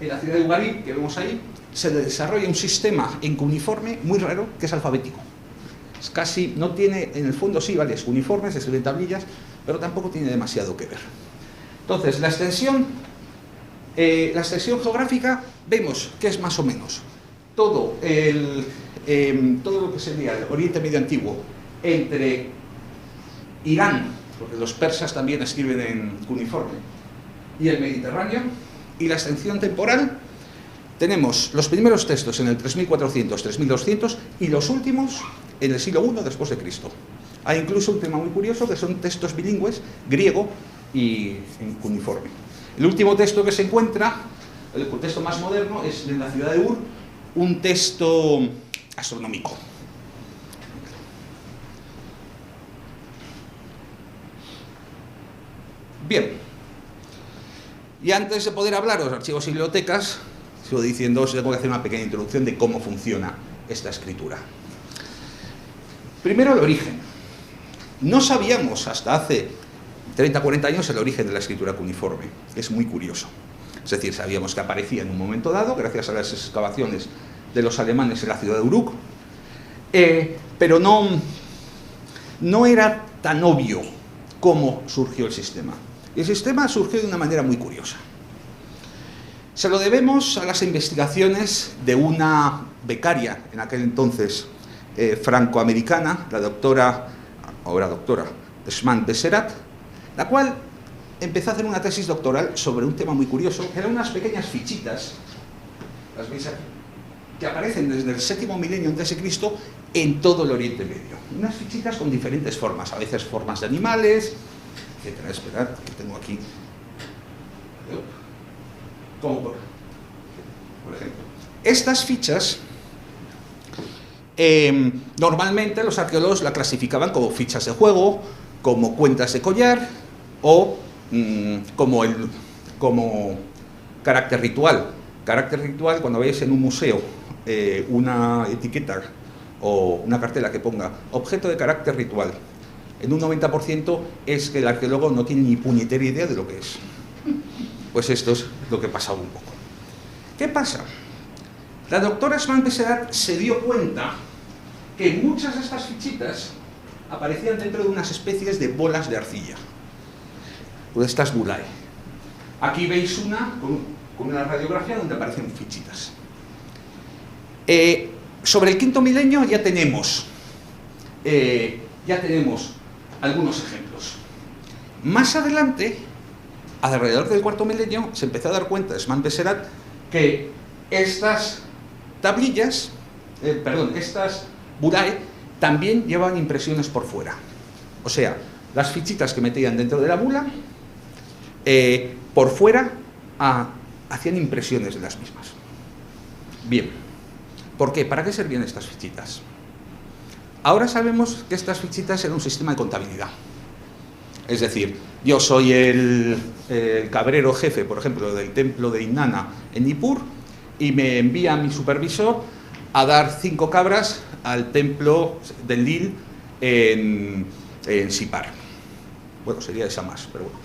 en la ciudad de Ugarit, que vemos ahí, se desarrolla un sistema en cuneiforme muy raro, que es alfabético. Es casi, no tiene, en el fondo sí, vale, es cuneiforme, se escriben tablillas, pero tampoco tiene demasiado que ver. Entonces, la extensión geográfica, vemos que es más o menos todo lo que sería el Oriente Medio Antiguo, entre Irán, porque los persas también escriben en cuneiforme, y el Mediterráneo. Y la extensión temporal, tenemos los primeros textos en el 3400, 3200 y los últimos en el siglo I después de Cristo. Hay incluso un tema muy curioso que son textos bilingües, griego y en cuneiforme. El último texto que se encuentra, el texto más moderno, es en la ciudad de Ur, un texto astronómico. Bien, y antes de poder hablaros de archivos y bibliotecas, sigo diciendo, os tengo que hacer una pequeña introducción de cómo funciona esta escritura. Primero, el origen. No sabíamos hasta hace 30-40 años el origen de la escritura cuneiforme. Es muy curioso. Es decir, sabíamos que aparecía en un momento dado, gracias a las excavaciones de los alemanes en la ciudad de Uruk, pero no era tan obvio cómo surgió el sistema. Y el sistema surgió de una manera muy curiosa. Se lo debemos a las investigaciones de una becaria, en aquel entonces francoamericana, la doctora Shman Beserat, la cual empezó a hacer una tesis doctoral sobre un tema muy curioso, que eran unas pequeñas fichitas, las veis aquí, que aparecen desde el VII milenio a.C. en todo el Oriente Medio. Unas fichitas con diferentes formas, a veces formas de animales, etcétera. Esperad, que tengo aquí. Como por ejemplo, estas fichas, normalmente los arqueólogos la clasificaban como fichas de juego, como cuentas de collar o como carácter ritual. Carácter ritual, cuando veis en un museo una etiqueta o una cartela que ponga objeto de carácter ritual, en un 90% es que el arqueólogo no tiene ni puñetera idea de lo que es. Pues esto es lo que pasaba un poco. ¿Qué pasa? La doctora Shman Beserat se dio cuenta que muchas de estas fichitas aparecían dentro de unas especies de bolas de arcilla, o de estas bulae. Aquí veis una con una radiografía donde aparecen fichitas. Sobre el quinto milenio ya tenemos algunos ejemplos. Más adelante, alrededor del cuarto milenio, se empezó a dar cuenta de Shman Beserat que estas tablillas, estas bulae, también llevaban impresiones por fuera. O sea, las fichitas que metían dentro de la bula, por fuera hacían impresiones de las mismas. Bien, ¿por qué? ¿Para qué servían estas fichitas? Ahora sabemos que estas fichitas eran un sistema de contabilidad. Es decir, yo soy el cabrero jefe, por ejemplo, del templo de Inanna en Nippur, y me envía mi supervisor a dar 5 cabras al templo del Lil en Sipar. Bueno, sería esa más, pero bueno.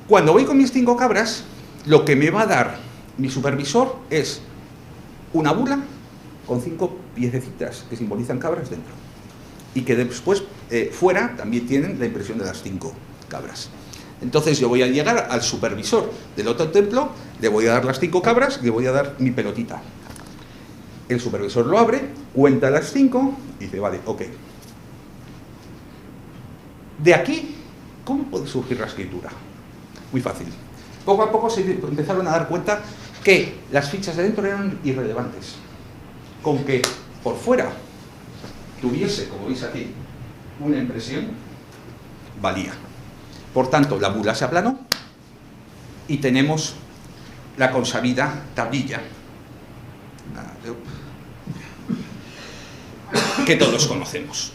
Cuando voy con mis 5 cabras, lo que me va a dar mi supervisor es una bula con 5 piececitas que simbolizan cabras dentro. Y que después, fuera, también tienen la impresión de las 5 cabras. Entonces yo voy a llegar al supervisor del otro templo, le voy a dar las 5 cabras y le voy a dar mi pelotita. El supervisor lo abre, cuenta las 5 y dice, vale, ok. De aquí, ¿cómo puede surgir la escritura? Muy fácil. Poco a poco se empezaron a dar cuenta que las fichas de dentro eran irrelevantes. Con que por fuera tuviese, como veis aquí, una impresión, valía. Por tanto, la bula se aplanó y tenemos la consabida tablilla, que todos conocemos.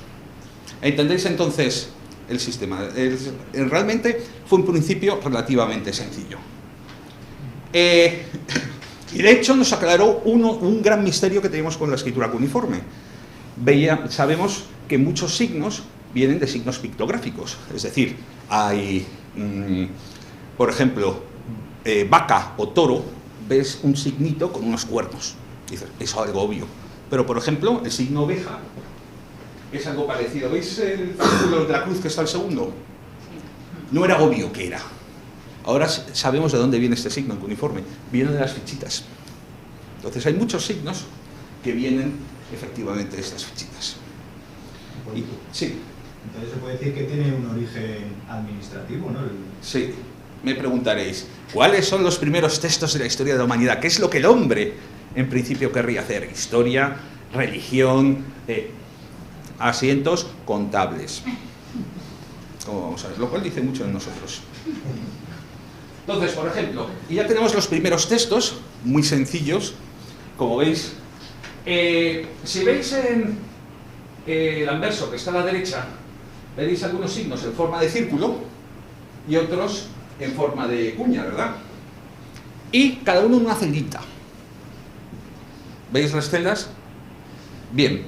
¿Entendéis entonces el sistema? Realmente fue un principio relativamente sencillo. Y de hecho nos aclaró un gran misterio que tenemos con la escritura cuneiforme. Sabemos que muchos signos vienen de signos pictográficos, es decir, hay, por ejemplo, vaca o toro, ves un signito con unos cuernos. Dices, es algo obvio. Pero, por ejemplo, el signo oveja es algo parecido. ¿Veis el círculo de la cruz que está al segundo? No era obvio que era. Ahora sabemos de dónde viene este signo en cuneiforme. Viene de las fichitas. Entonces hay muchos signos que vienen efectivamente de estas fichitas. Sí. Entonces se puede decir que tiene un origen administrativo, ¿no? Sí. Me preguntaréis, ¿cuáles son los primeros textos de la historia de la humanidad? ¿Qué es lo que el hombre en principio querría hacer? Historia, religión, asientos contables. Como vamos a ver, lo cual dice mucho de nosotros. Entonces, por ejemplo, y ya tenemos los primeros textos, muy sencillos, como veis. Si veis en el anverso que está a la derecha, veréis algunos signos en forma de círculo y otros en forma de cuña, ¿verdad? Y cada uno en una celdita. ¿Veis las celdas? Bien.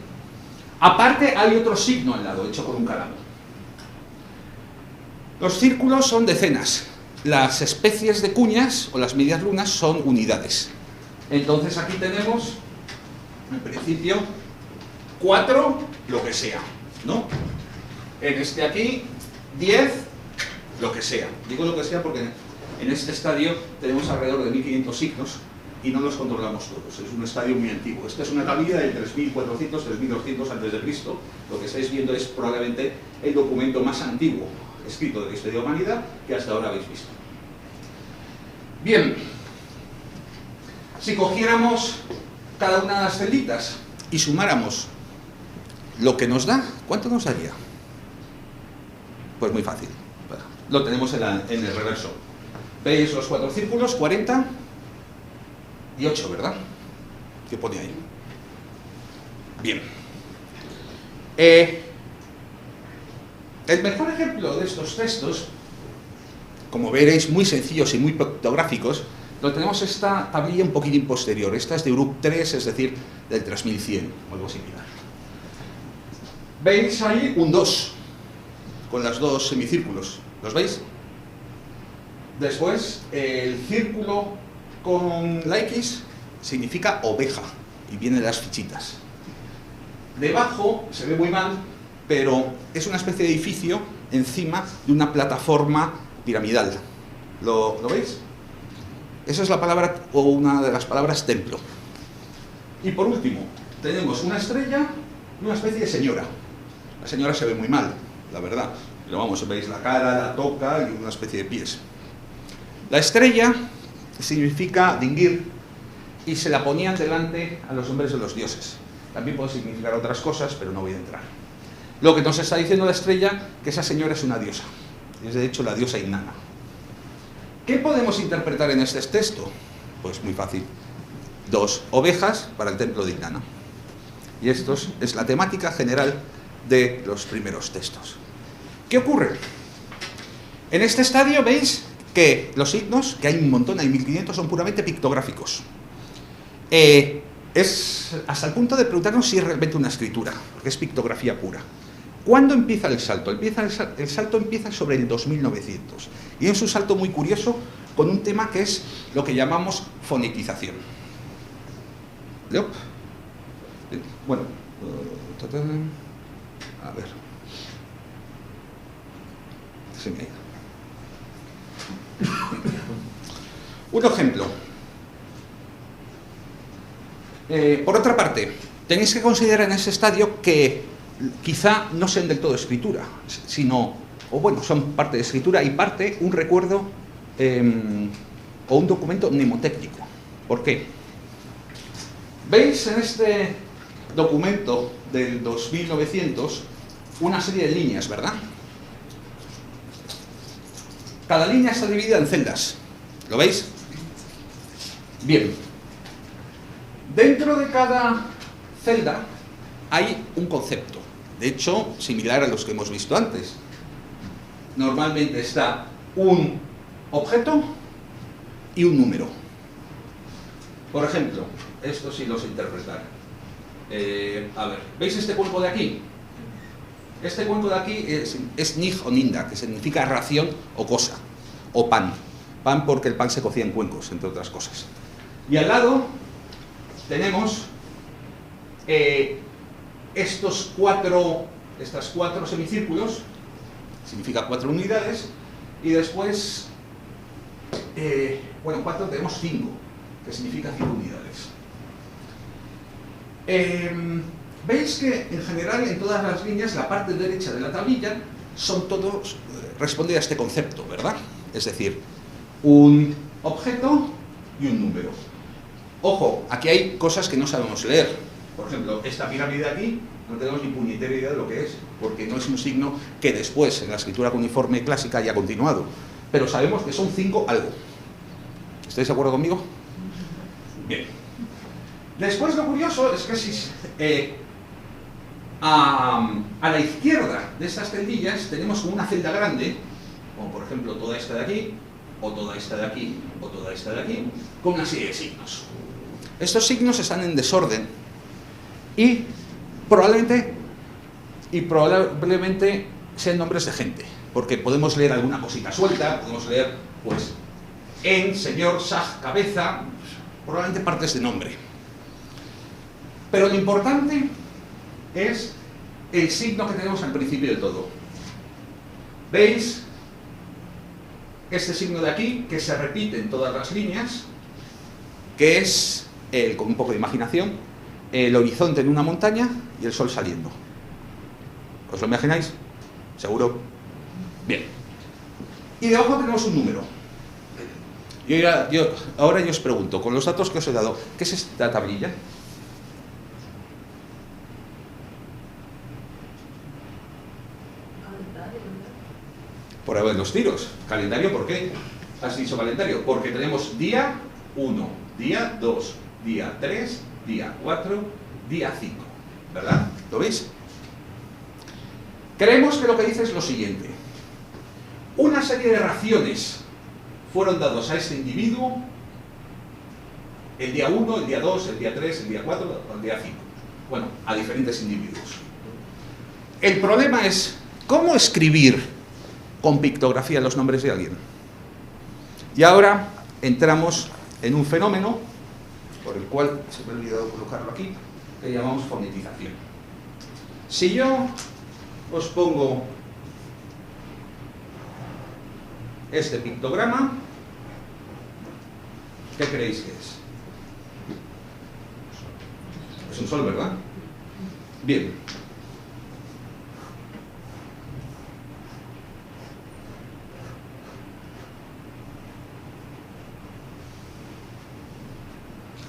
Aparte hay otro signo al lado, hecho con un calado. Los círculos son decenas. Las especies de cuñas o las medias lunas son unidades. Entonces aquí tenemos, en principio, 4, lo que sea, ¿no? En este aquí, 10, lo que sea. Digo lo que sea porque en este estadio tenemos alrededor de 1500 signos y no los controlamos todos. Es un estadio muy antiguo. Esta es una tablilla de 3400, 3200 a.C. Lo que estáis viendo es probablemente el documento más antiguo escrito de la historia de la humanidad que hasta ahora habéis visto. Bien, si cogiéramos cada una de las celditas y sumáramos lo que nos da, ¿cuánto nos daría? Pues muy fácil. Lo tenemos en el reverso. ¿Veis los 4 círculos? 40 y 8, ¿verdad? ¿Qué pone ahí? Bien. El mejor ejemplo de estos textos, como veréis, muy sencillos y muy pictográficos, lo tenemos esta tablilla un poquitín posterior. Esta es de Uruk III, es decir, del 3100 o algo similar. ¿Veis ahí un 2? Con los 2 semicírculos. ¿Los veis? Después, el círculo con la X significa oveja y viene de las fichitas. Debajo se ve muy mal, pero es una especie de edificio encima de una plataforma piramidal. ¿Lo veis? Esa es la palabra, o una de las palabras templo. Y por último, tenemos una estrella y una especie de señora. La señora se ve muy mal, la verdad. Pero vamos, veis la cara, la toca y una especie de pies. La estrella significa dingir y se la ponían delante a los nombres de los dioses. También puede significar otras cosas, pero no voy a entrar. Lo que nos está diciendo la estrella, que esa señora es una diosa. Es de hecho la diosa Inanna. ¿Qué podemos interpretar en este texto? Pues muy fácil. 2 ovejas para el templo de Inanna. Y esto es la temática general de los primeros textos. ¿Qué ocurre? En este estadio veis que los signos, que hay un montón, hay 1500, son puramente pictográficos. Es hasta el punto de preguntarnos si es realmente una escritura, porque es pictografía pura. ¿Cuándo empieza el salto? El salto empieza sobre el 2900. Y es un salto muy curioso con un tema que es lo que llamamos fonetización. ¿Leop? Bueno, a ver. Se me ha ido. Un ejemplo. Por otra parte, tenéis que considerar en ese estadio que quizá no sean del todo escritura, sino, o bueno, son parte de escritura y parte un recuerdo o un documento mnemotécnico. ¿Por qué? ¿Veis en este documento del 2900 una serie de líneas, verdad? Cada línea está dividida en celdas. ¿Lo veis? Bien. Dentro de cada celda hay un concepto. De hecho, similar a los que hemos visto antes. Normalmente está un objeto y un número. Por ejemplo, esto sí lo sé interpretar. A ver, ¿veis este cuenco de aquí? Este cuenco de aquí es nig o ninda, que significa ración o cosa, o pan. pan porque el pan se cocía en cuencos, entre otras cosas. Y al lado tenemos estos cuatro semicírculos, significa 4 unidades, y después, bueno, 4 tenemos 5, que significa 5 unidades. Veis que en general en todas las líneas la parte derecha de la tablilla son todos, responde a este concepto, ¿verdad? Es decir, un objeto y un número. Ojo, aquí hay cosas que no sabemos leer. Por ejemplo, esta pirámide de aquí no tenemos ni puñetera idea de lo que es, porque no es un signo que después en la escritura cuneiforme clásica haya continuado. Pero sabemos que son 5 algo. ¿Estáis de acuerdo conmigo? Bien. Después lo curioso es que si a la izquierda de estas celdillas tenemos una celda grande, como por ejemplo toda esta de aquí, o toda esta de aquí, o toda esta de aquí, con una serie de signos. Estos signos están en desorden y probablemente sean nombres de gente, porque podemos leer alguna cosita suelta, podemos leer, pues, en, señor, saj, cabeza, probablemente partes de nombre. Pero lo importante es el signo que tenemos al principio del todo. ¿Veis? Este signo de aquí, que se repite en todas las líneas, que es, con un poco de imaginación, el horizonte en una montaña y el sol saliendo. ¿Os lo imagináis? ¿Seguro? Bien. Y debajo tenemos un número. Ahora yo os pregunto, con los datos que os he dado, ¿qué es esta tablilla? Por haber los tiros. ¿Calendario por qué? ¿Has dicho calendario? Porque tenemos día 1, día 2, día 3, día 4, día 5. ¿Verdad? ¿Lo veis? Creemos que lo que dice es lo siguiente. Una serie de raciones fueron dados a este individuo el día 1, el día 2, el día 3, el día 4, el día 5. Bueno, a diferentes individuos. El problema es cómo escribir con pictografía los nombres de alguien. Y ahora entramos en un fenómeno por el cual se me ha olvidado colocarlo aquí, que llamamos fonetización. Si yo os pongo este pictograma, ¿qué creéis que es? Es un sol, ¿verdad? Bien.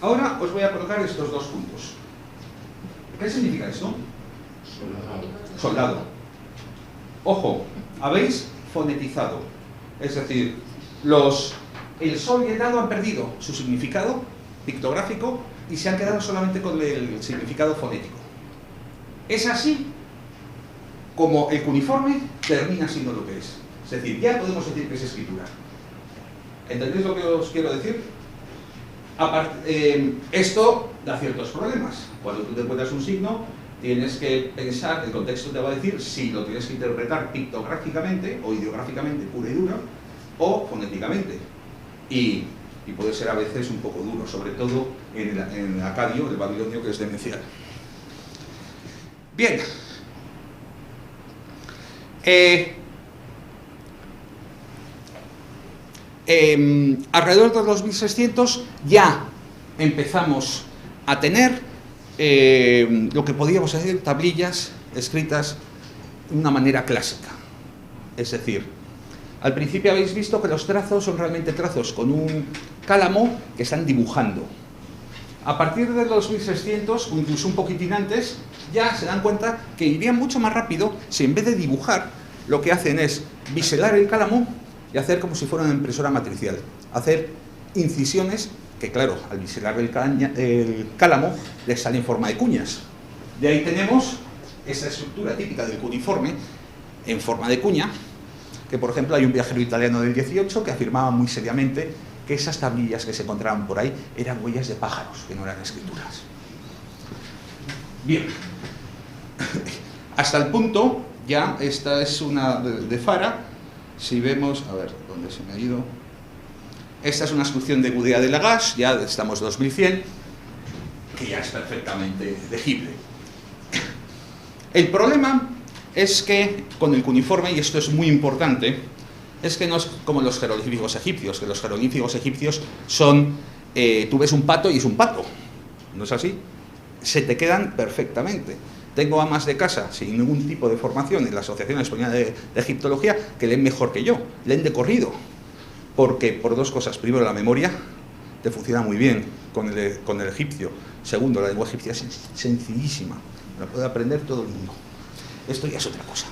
Ahora os voy a colocar estos dos puntos. ¿Qué significa esto? Soldado. Ojo, habéis fonetizado. Es decir, el sol y el dado han perdido su significado pictográfico y se han quedado solamente con el significado fonético. Es así como el cuneiforme termina siendo lo que es. Es decir, ya podemos decir que es escritura. ¿Entendéis lo que os quiero decir? Esto da ciertos problemas. Cuando tú te encuentras un signo, tienes que pensar, el contexto te va a decir si lo tienes que interpretar pictográficamente o ideográficamente pura y dura, o fonéticamente. Y puede ser a veces un poco duro, sobre todo en el acadio, el babilonio, que es demencial. Bien. Alrededor de los 1600 ya empezamos a tener lo que podríamos decir tablillas escritas de una manera clásica. Es decir, al principio habéis visto que los trazos son realmente trazos con un cálamo que están dibujando. A partir de los 1600, o incluso un poquitín antes, ya se dan cuenta que irían mucho más rápido si en vez de dibujar, lo que hacen es biselar el cálamo y hacer como si fuera una impresora matricial. Hacer incisiones que, claro, al biselar el cálamo les sale en forma de cuñas. De ahí tenemos esa estructura típica del cuneiforme en forma de cuña, que por ejemplo hay un viajero italiano del 18 que afirmaba muy seriamente que esas tablillas que se encontraban por ahí eran huellas de pájaros, que no eran escrituras. Bien, hasta el punto, ya esta es una de Fara. Si vemos, a ver, ¿dónde se me ha ido? Esta es una inscripción de Gudea de Lagash, ya estamos 2100, que ya es perfectamente legible. El problema es que con el cuneiforme, y esto es muy importante, es que no es como los jeroglíficos egipcios, que los jeroglíficos egipcios son, tú ves un pato y es un pato, ¿no es así? Se te quedan perfectamente. Tengo amas de casa sin ningún tipo de formación en la Asociación Española de Egiptología que leen mejor que yo, leen de corrido, porque por dos cosas: primero, la memoria te funciona muy bien con el egipcio; segundo, la lengua egipcia es sencillísima, la puede aprender todo el mundo. Esto ya es otra cosa.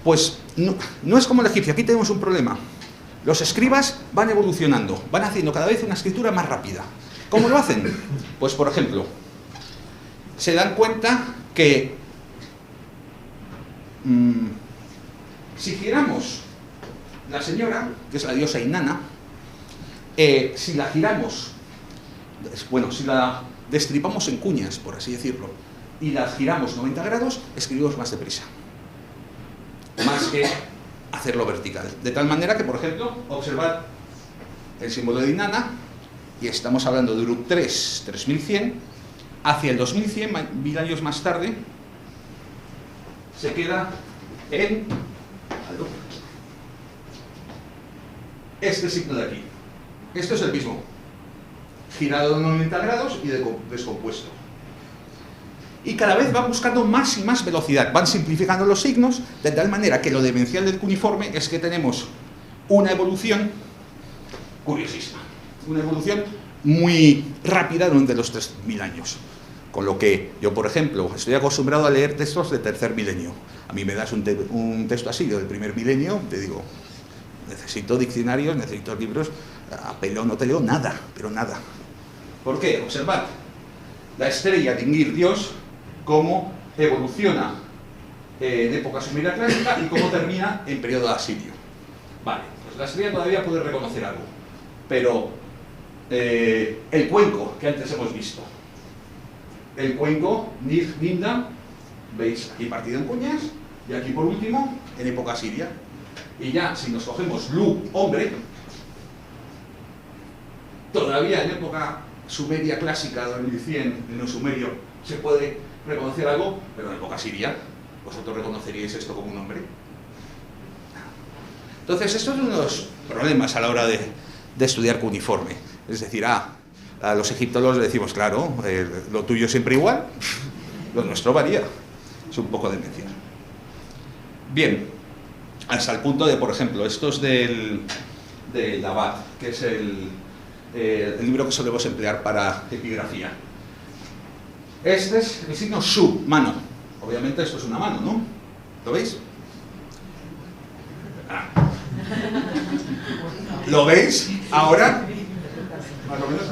Pues no es como el egipcio. Aquí tenemos un problema. Los escribas van evolucionando, van haciendo cada vez una escritura más rápida. ¿Cómo lo hacen? Pues, por ejemplo, se dan cuenta que si giramos la señora, que es la diosa Inanna, si la giramos, bueno, si la destripamos en cuñas, por así decirlo, y la giramos 90 grados, escribimos más deprisa, más que hacerlo vertical. De tal manera que, por ejemplo, observad el símbolo de Inanna, y estamos hablando de Uruk 3, 3100, hacia el 2100, 1000 años más tarde, se queda en este signo de aquí. Esto es el mismo, girado 90 grados y descompuesto. Y cada vez van buscando más y más velocidad, van simplificando los signos, de tal manera que lo demencial del cuneiforme es que tenemos una evolución curiosísima, una evolución muy rápida durante los 3000 años. Con lo que yo, por ejemplo, estoy acostumbrado a leer textos de tercer milenio. A mí me das un texto así del primer milenio, te digo, necesito diccionarios, necesito libros, a pelo no te leo nada, pero nada. ¿Por qué? Observad la estrella de Ingir Dios, cómo evoluciona en época sumeria clásica y cómo termina en periodo asirio. Vale, pues la estrella todavía puede reconocer algo, pero el cuenco que antes hemos visto, el cuenco Nimda, veis aquí partido en cuñas, y aquí por último en época asiria. Y ya si nos cogemos Lu, hombre, todavía en época sumeria clásica, 2100, en el sumerio, se puede reconocer algo, pero en época siria, ¿vosotros reconoceríais esto como un hombre? Entonces, esto es uno de los problemas a la hora de estudiar cuneiforme. Es decir, a los egiptólogos le decimos, claro, lo tuyo siempre igual, lo nuestro varía. Es un poco demencial. Bien, hasta el punto de, por ejemplo, estos del Abad, que es el libro que solemos emplear para epigrafía. Este es el signo Shu, mano. Obviamente esto es una mano, ¿no? ¿Lo veis? Ah. ¿Lo veis ahora? Más o menos.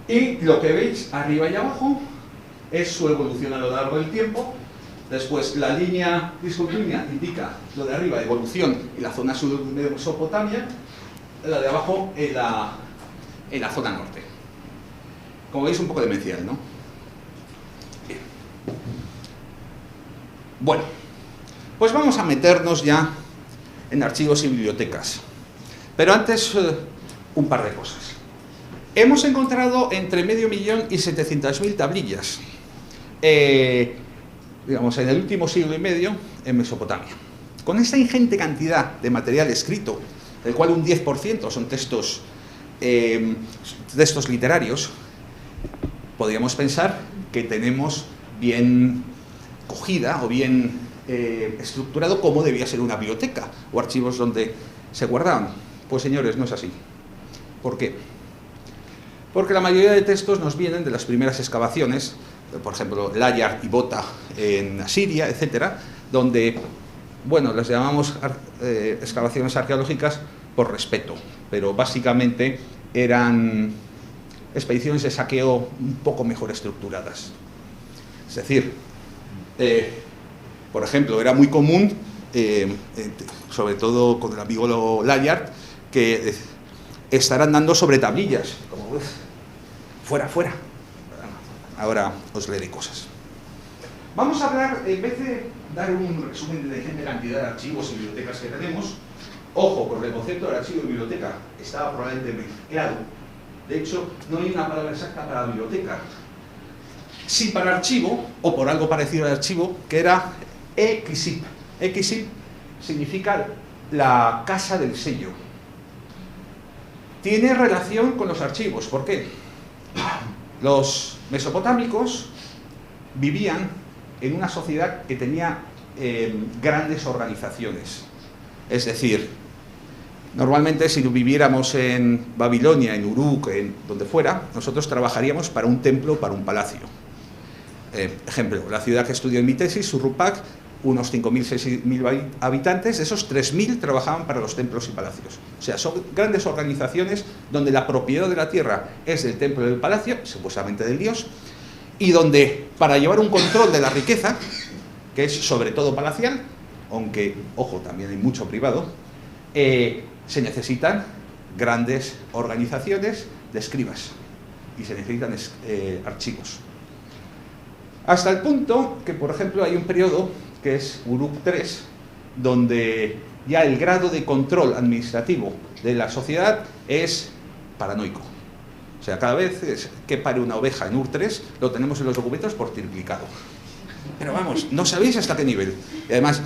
Y lo que veis arriba y abajo es su evolución a lo largo del tiempo. Después la línea discontinua indica lo de arriba, evolución en la zona sur de Mesopotamia, la de abajo en la zona norte. Como veis, un poco demencial, ¿no? Bien. Bueno, pues vamos a meternos ya en archivos y bibliotecas. Pero antes, un par de cosas. Hemos encontrado entre 500.000 y 700.000 tablillas, digamos, en el último siglo y medio en Mesopotamia. Con esta ingente cantidad de material escrito, del cual un 10% son textos literarios, podríamos pensar que tenemos bien cogida o bien estructurado cómo debía ser una biblioteca o archivos donde se guardaban. Pues señores, no es así. ¿Por qué? Porque la mayoría de textos nos vienen de las primeras excavaciones, por ejemplo, Layard y Bota en Asiria, etcétera, donde, bueno, las llamamos excavaciones arqueológicas por respeto, pero básicamente eran expediciones de saqueo un poco mejor estructuradas. Es decir, por ejemplo, era muy común, sobre todo con el amigo Layard, que estarán dando sobre tablillas, como ves, fuera. Ahora os leeré cosas. Vamos a hablar, en vez de dar un resumen de la ingente cantidad de archivos y bibliotecas que tenemos, Ojo, porque el concepto de archivo y biblioteca estaba probablemente mezclado. De hecho, no hay una palabra exacta para biblioteca. Sí para archivo, o por algo parecido al archivo, que era EXIP. EXIP significa la casa del sello. Tiene relación con los archivos. ¿Por qué? Los mesopotámicos vivían en una sociedad que tenía grandes organizaciones. Es decir, normalmente si viviéramos en Babilonia, en Uruk, en donde fuera, nosotros trabajaríamos para un templo, para un palacio. Ejemplo, la ciudad que estudió en mi tesis, Surrupak, unos 5.000, 6.000 habitantes, de esos 3.000 trabajaban para los templos y palacios. O sea, son grandes organizaciones donde la propiedad de la tierra es del templo y del palacio, supuestamente del dios, y donde para llevar un control de la riqueza, que es sobre todo palacial, aunque, ojo, también hay mucho privado, se necesitan grandes organizaciones de escribas y se necesitan archivos. Hasta el punto que, por ejemplo, hay un periodo que es Uruk III, donde ya el grado de control administrativo de la sociedad es paranoico. O sea, cada vez que pare una oveja en Uruk III, lo tenemos en los documentos por triplicado. Pero vamos, no sabéis hasta qué nivel. Y además,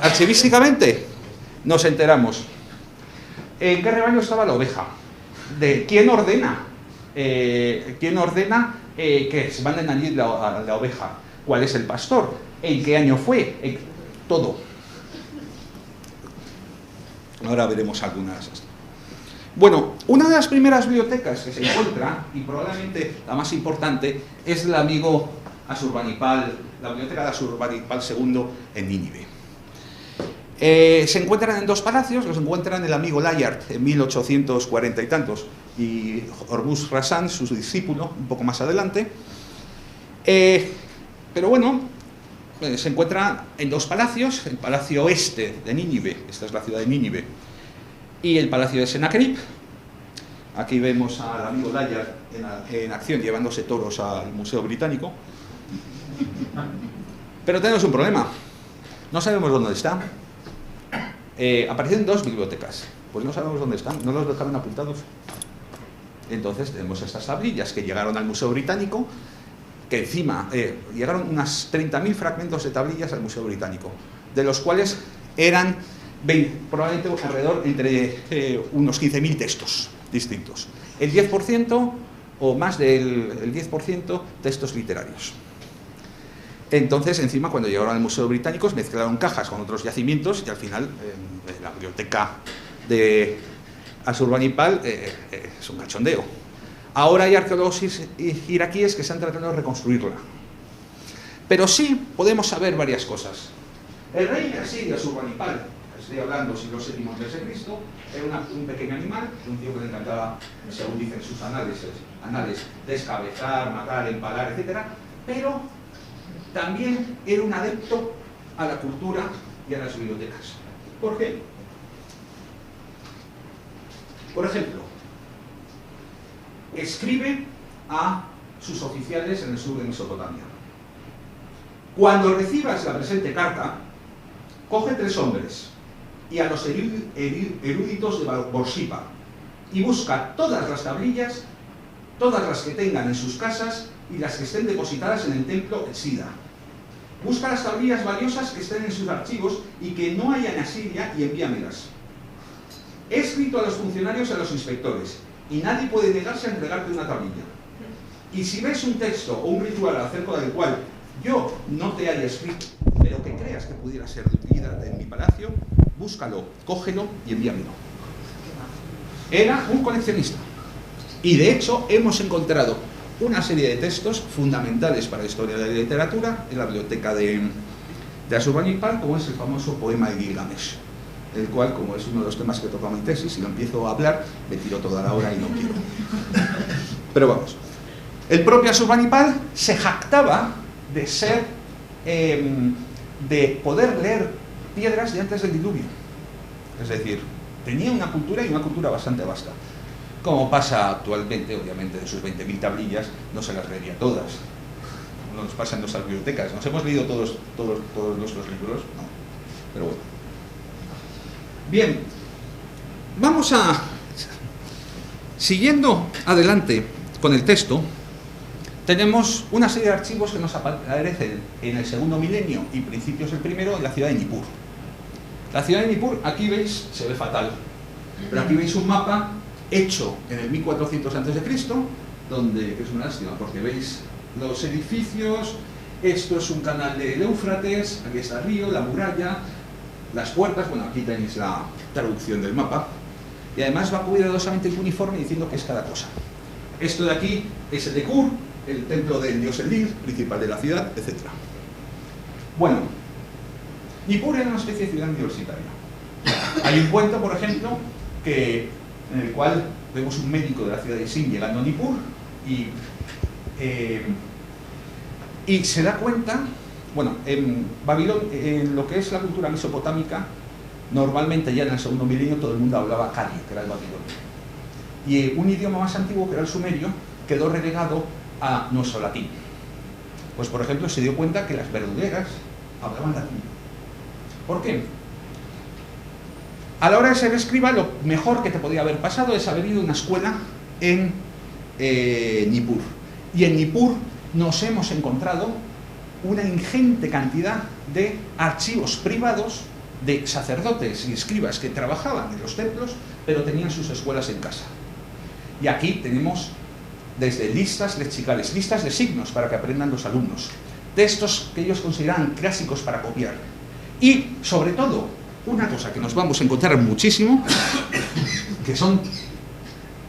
archivísticamente, nos enteramos. ¿En qué rebaño estaba la oveja? ¿De quién ordena? ¿Quién ordena que se manden allí la oveja? ¿Cuál es el pastor? ¿En qué año fue? Todo. Ahora veremos algunas. Bueno, una de las primeras bibliotecas que se encuentra, y probablemente la más importante, es el amigo Asurbanipal, la biblioteca de Asurbanipal II en Nínive. Se encuentran en dos palacios, los encuentran el amigo Layard en 1840 y tantos, y Hormuz Rasan, su discípulo, un poco más adelante. Pero bueno, se encuentra en dos palacios, el palacio oeste de Nínive, esta es la ciudad de Nínive, y el palacio de Sennacherib. Aquí vemos al amigo Layard en acción, llevándose toros al Museo Británico. Pero tenemos un problema, no sabemos dónde está. Aparecen dos bibliotecas, pues no sabemos dónde están, no los dejaron apuntados. Entonces tenemos estas tablillas que llegaron al Museo Británico, que encima llegaron unas 30.000 fragmentos de tablillas al Museo Británico, de los cuales eran probablemente alrededor entre unos 15.000 textos distintos. El 10% o más del 10% textos literarios. Entonces, encima, cuando llegaron al Museo Británico, mezclaron cajas con otros yacimientos y al final la biblioteca de Asurbanipal es un cachondeo. Ahora hay arqueólogos iraquíes que están tratando de reconstruirla. Pero sí podemos saber varias cosas. El rey así de Asurbanipal, estoy hablando siglo VII a.C., era un pequeño animal, un tío que le encantaba, según dicen sus anales, descabezar, matar, empalar, etc. Pero también era un adepto a la cultura y a las bibliotecas. ¿Por qué? Por ejemplo, escribe a sus oficiales en el sur de Mesopotamia: cuando recibas la presente carta, coge 3 hombres y a los eruditos de Borsippa y busca todas las tablillas, todas las que tengan en sus casas y las que estén depositadas en el templo Exida. Busca las tablillas valiosas que estén en sus archivos y que no haya en Asiria y envíamelas. He escrito a los funcionarios y a los inspectores y nadie puede negarse a entregarte una tablilla. Y si ves un texto o un ritual acerca del cual yo no te haya escrito, pero que creas que pudiera ser de utilidad en mi palacio, búscalo, cógelo y envíamelo. Era un coleccionista. Y de hecho hemos encontrado una serie de textos fundamentales para la historia de la literatura en la biblioteca de Asurbanipal, como es el famoso poema de Gilgamesh, el cual, como es uno de los temas que toca mi tesis, si lo empiezo a hablar, me tiro toda la hora y no quiero. Pero vamos, el propio Asurbanipal se jactaba de ser, de poder leer piedras de antes del diluvio. Es decir, tenía una cultura y una cultura bastante vasta. Como pasa actualmente, obviamente, de sus 20.000 tablillas, no se las leería todas. No nos pasa en nuestras bibliotecas. ¿Nos hemos leído todos nuestros libros? No. Pero bueno. Bien, vamos a... Siguiendo adelante con el texto, tenemos una serie de archivos que nos aparecen en el segundo milenio y principios del primero en la ciudad de Nippur. La ciudad de Nippur, aquí veis, se ve fatal, pero aquí veis un mapa hecho en el 1400 a.C., donde es una lástima, porque veis los edificios, esto es un canal del Éufrates, aquí está el río, la muralla, las puertas, bueno, aquí tenéis la traducción del mapa, y además va cuidadosamente el uniforme diciendo que es cada cosa. Esto de aquí es el de Kur, el templo del dios Enlil, principal de la ciudad, etc. Bueno, Nippur era una especie de ciudad universitaria. Hay un cuento, por ejemplo, en el cual vemos un médico de la ciudad de Sin llegando a Nippur y se da cuenta, bueno, en Babilonia, en lo que es la cultura mesopotámica, normalmente ya en el segundo milenio todo el mundo hablaba Kali, que era el babilonio. Y un idioma más antiguo, que era el sumerio, quedó relegado a nuestro latín. Pues, por ejemplo, se dio cuenta que las verduleras hablaban latín. ¿Por qué? A la hora de ser escriba, lo mejor que te podía haber pasado es haber ido a una escuela en Nippur. Y en Nippur nos hemos encontrado una ingente cantidad de archivos privados de sacerdotes y escribas que trabajaban en los templos, pero tenían sus escuelas en casa. Y aquí tenemos desde listas lexicales, listas de signos para que aprendan los alumnos, textos que ellos consideran clásicos para copiar. Y, sobre todo, una cosa que nos vamos a encontrar muchísimo, que son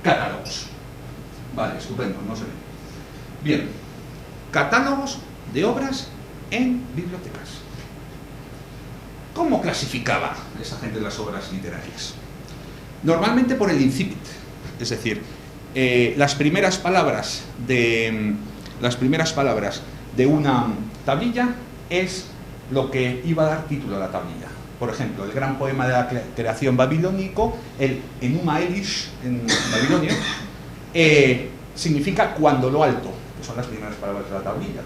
catálogos. Vale, estupendo, no se ve. Bien, catálogos de obras en bibliotecas. ¿Cómo clasificaba esa gente las obras literarias? Normalmente por el incipit, es decir, las primeras palabras de una tablilla es lo que iba a dar título a la tablilla. Por ejemplo, el gran poema de la creación babilónico, el Enuma Elish en Babilonia, significa cuando lo alto, que son las primeras palabras de la tablilla.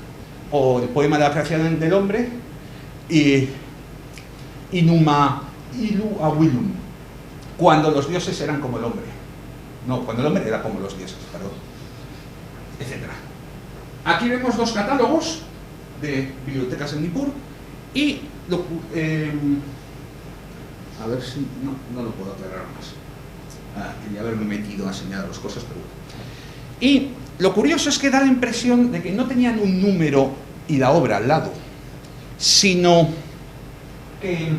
O el poema de la creación del hombre, Inuma Ilu Awilum, cuando los dioses eran como el hombre. No, cuando el hombre era como los dioses, perdón, etc. Aquí vemos dos catálogos de bibliotecas en Nippur y a ver si no lo puedo aclarar más. Quería haberme metido a señalar las cosas, pero bueno. Y lo curioso es que da la impresión de que no tenían un número y la obra al lado, sino que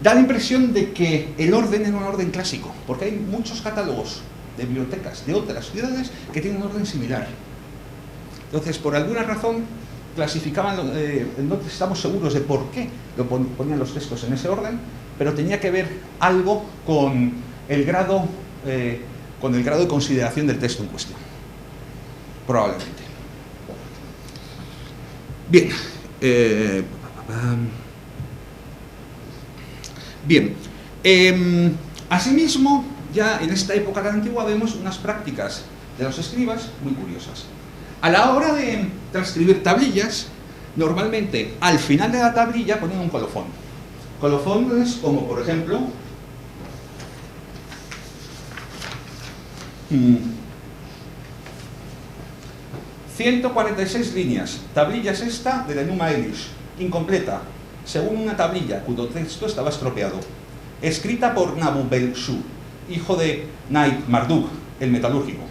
da la impresión de que el orden era un orden clásico, porque hay muchos catálogos de bibliotecas de otras ciudades que tienen un orden similar. Entonces, por alguna razón, clasificaban, no estamos seguros de por qué lo ponían los textos en ese orden, pero tenía que ver algo con el grado de consideración del texto en cuestión. Probablemente. Bien. Asimismo, ya en esta época tan antigua vemos unas prácticas de los escribas muy curiosas. A la hora de transcribir tablillas, normalmente al final de la tablilla ponían un colofón. Colofones como, por ejemplo, 146 líneas, tablillas esta de la Enuma Elish, incompleta, según una tablilla cuyo texto estaba estropeado, escrita por Nabu-Bel-Shu, hijo de Naib Marduk, el metalúrgico.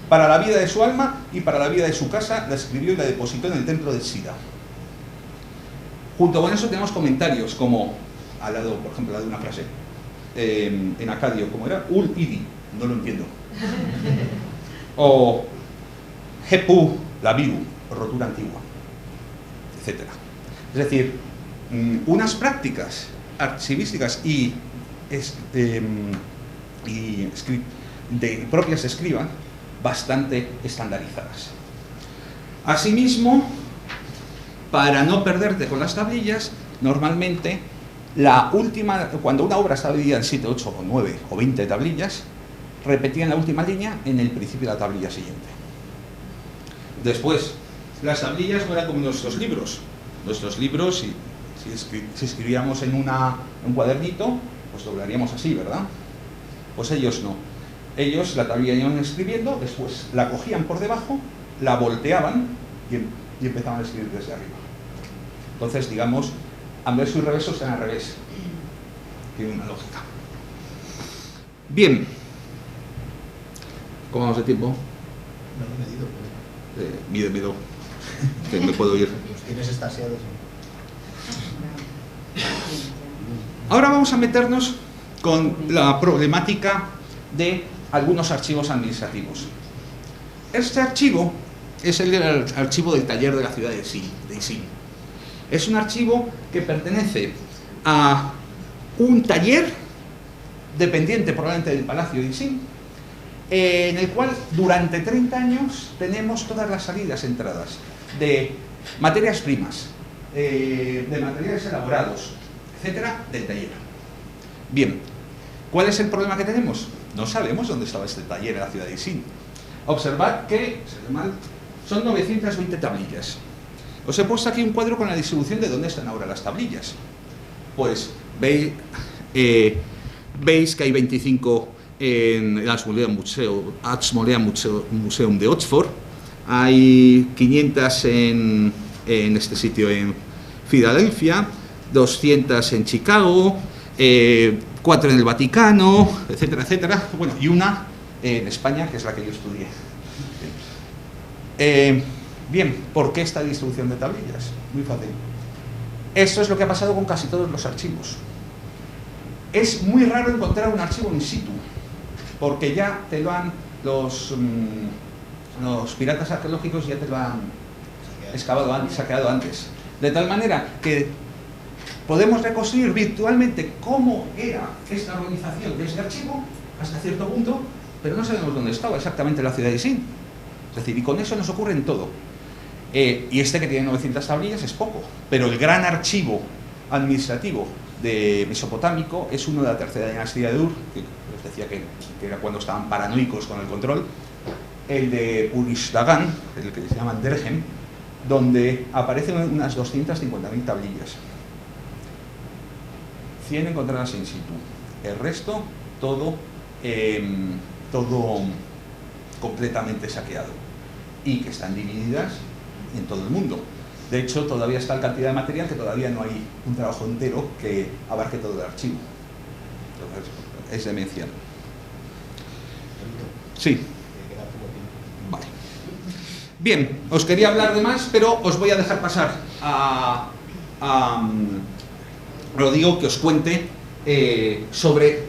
Para la vida de su alma y para la vida de su casa, la escribió y la depositó en el templo de Sida. Junto con eso tenemos comentarios como, al lado, por ejemplo, la de una frase, en acadio, como era, Ul Idi, no lo entiendo. O Hepu Labiru, rotura antigua, etc. Es decir, unas prácticas archivísticas y propias de escriba bastante estandarizadas. Asimismo, para no perderte con las tablillas, normalmente la última, cuando una obra estaba dividida en 7, 8 o 9 o 20 tablillas, repetían la última línea en el principio de la tablilla siguiente. Después, las tablillas no eran como nuestros libros Si escribiéramos en un cuadernito, pues doblaríamos así, ¿verdad? Pues ellos no. Ellos la tablilla iban escribiendo, después la cogían por debajo, la volteaban y empezaban a escribir desde arriba. Entonces, digamos, anverso y reverso están al revés. Tiene una lógica. Bien. ¿Cómo vamos de tiempo? No lo he medido. Mídemelo, que me puedo ir. Los tienes estasiados. Ahora vamos a meternos con la problemática de algunos archivos administrativos. Este archivo es el archivo del taller de la ciudad de Isin. Es un archivo que pertenece a un taller dependiente probablemente del Palacio de Isin, en el cual durante 30 años tenemos todas las salidas, entradas de materias primas, de materiales elaborados, etcétera, del taller. Bien, ¿cuál es el problema que tenemos? No sabemos dónde estaba este taller en la ciudad de Isin. Observad que son 920 tablillas. Os he puesto aquí un cuadro con la distribución de dónde están ahora las tablillas. Pues veis que hay 25 en el Ashmolean Museum de Oxford, hay 500 en este sitio en Filadelfia, 200 en Chicago, 4 en el Vaticano, etcétera, etcétera. Bueno, y una en España, que es la que yo estudié. Bien, ¿por qué esta distribución de tablillas? Muy fácil. Esto es lo que ha pasado con casi todos los archivos. Es muy raro encontrar un archivo in situ, porque ya te lo han, los piratas arqueológicos ya te lo han excavado antes, saqueado antes. De tal manera que podemos reconstruir virtualmente cómo era esta organización de este archivo hasta cierto punto, pero no sabemos dónde estaba exactamente la ciudad de Isin. Es decir, y con eso nos ocurre en todo. Y este que tiene 900 tablillas es poco, pero el gran archivo administrativo de mesopotámico es uno de la tercera dinastía de Ur, que les decía que era cuando estaban paranoicos con el control, el de Urishdagan, el que se llama Derhem, donde aparecen unas 250.000 tablillas. 100 encontradas in situ. El resto, todo completamente saqueado. Y que están divididas en todo el mundo. De hecho, todavía está la cantidad de material que todavía no hay un trabajo entero que abarque todo el archivo. Entonces, es demencial. Sí. Vale. Bien, os quería hablar de más, pero os voy a dejar pasar lo digo, que os cuente sobre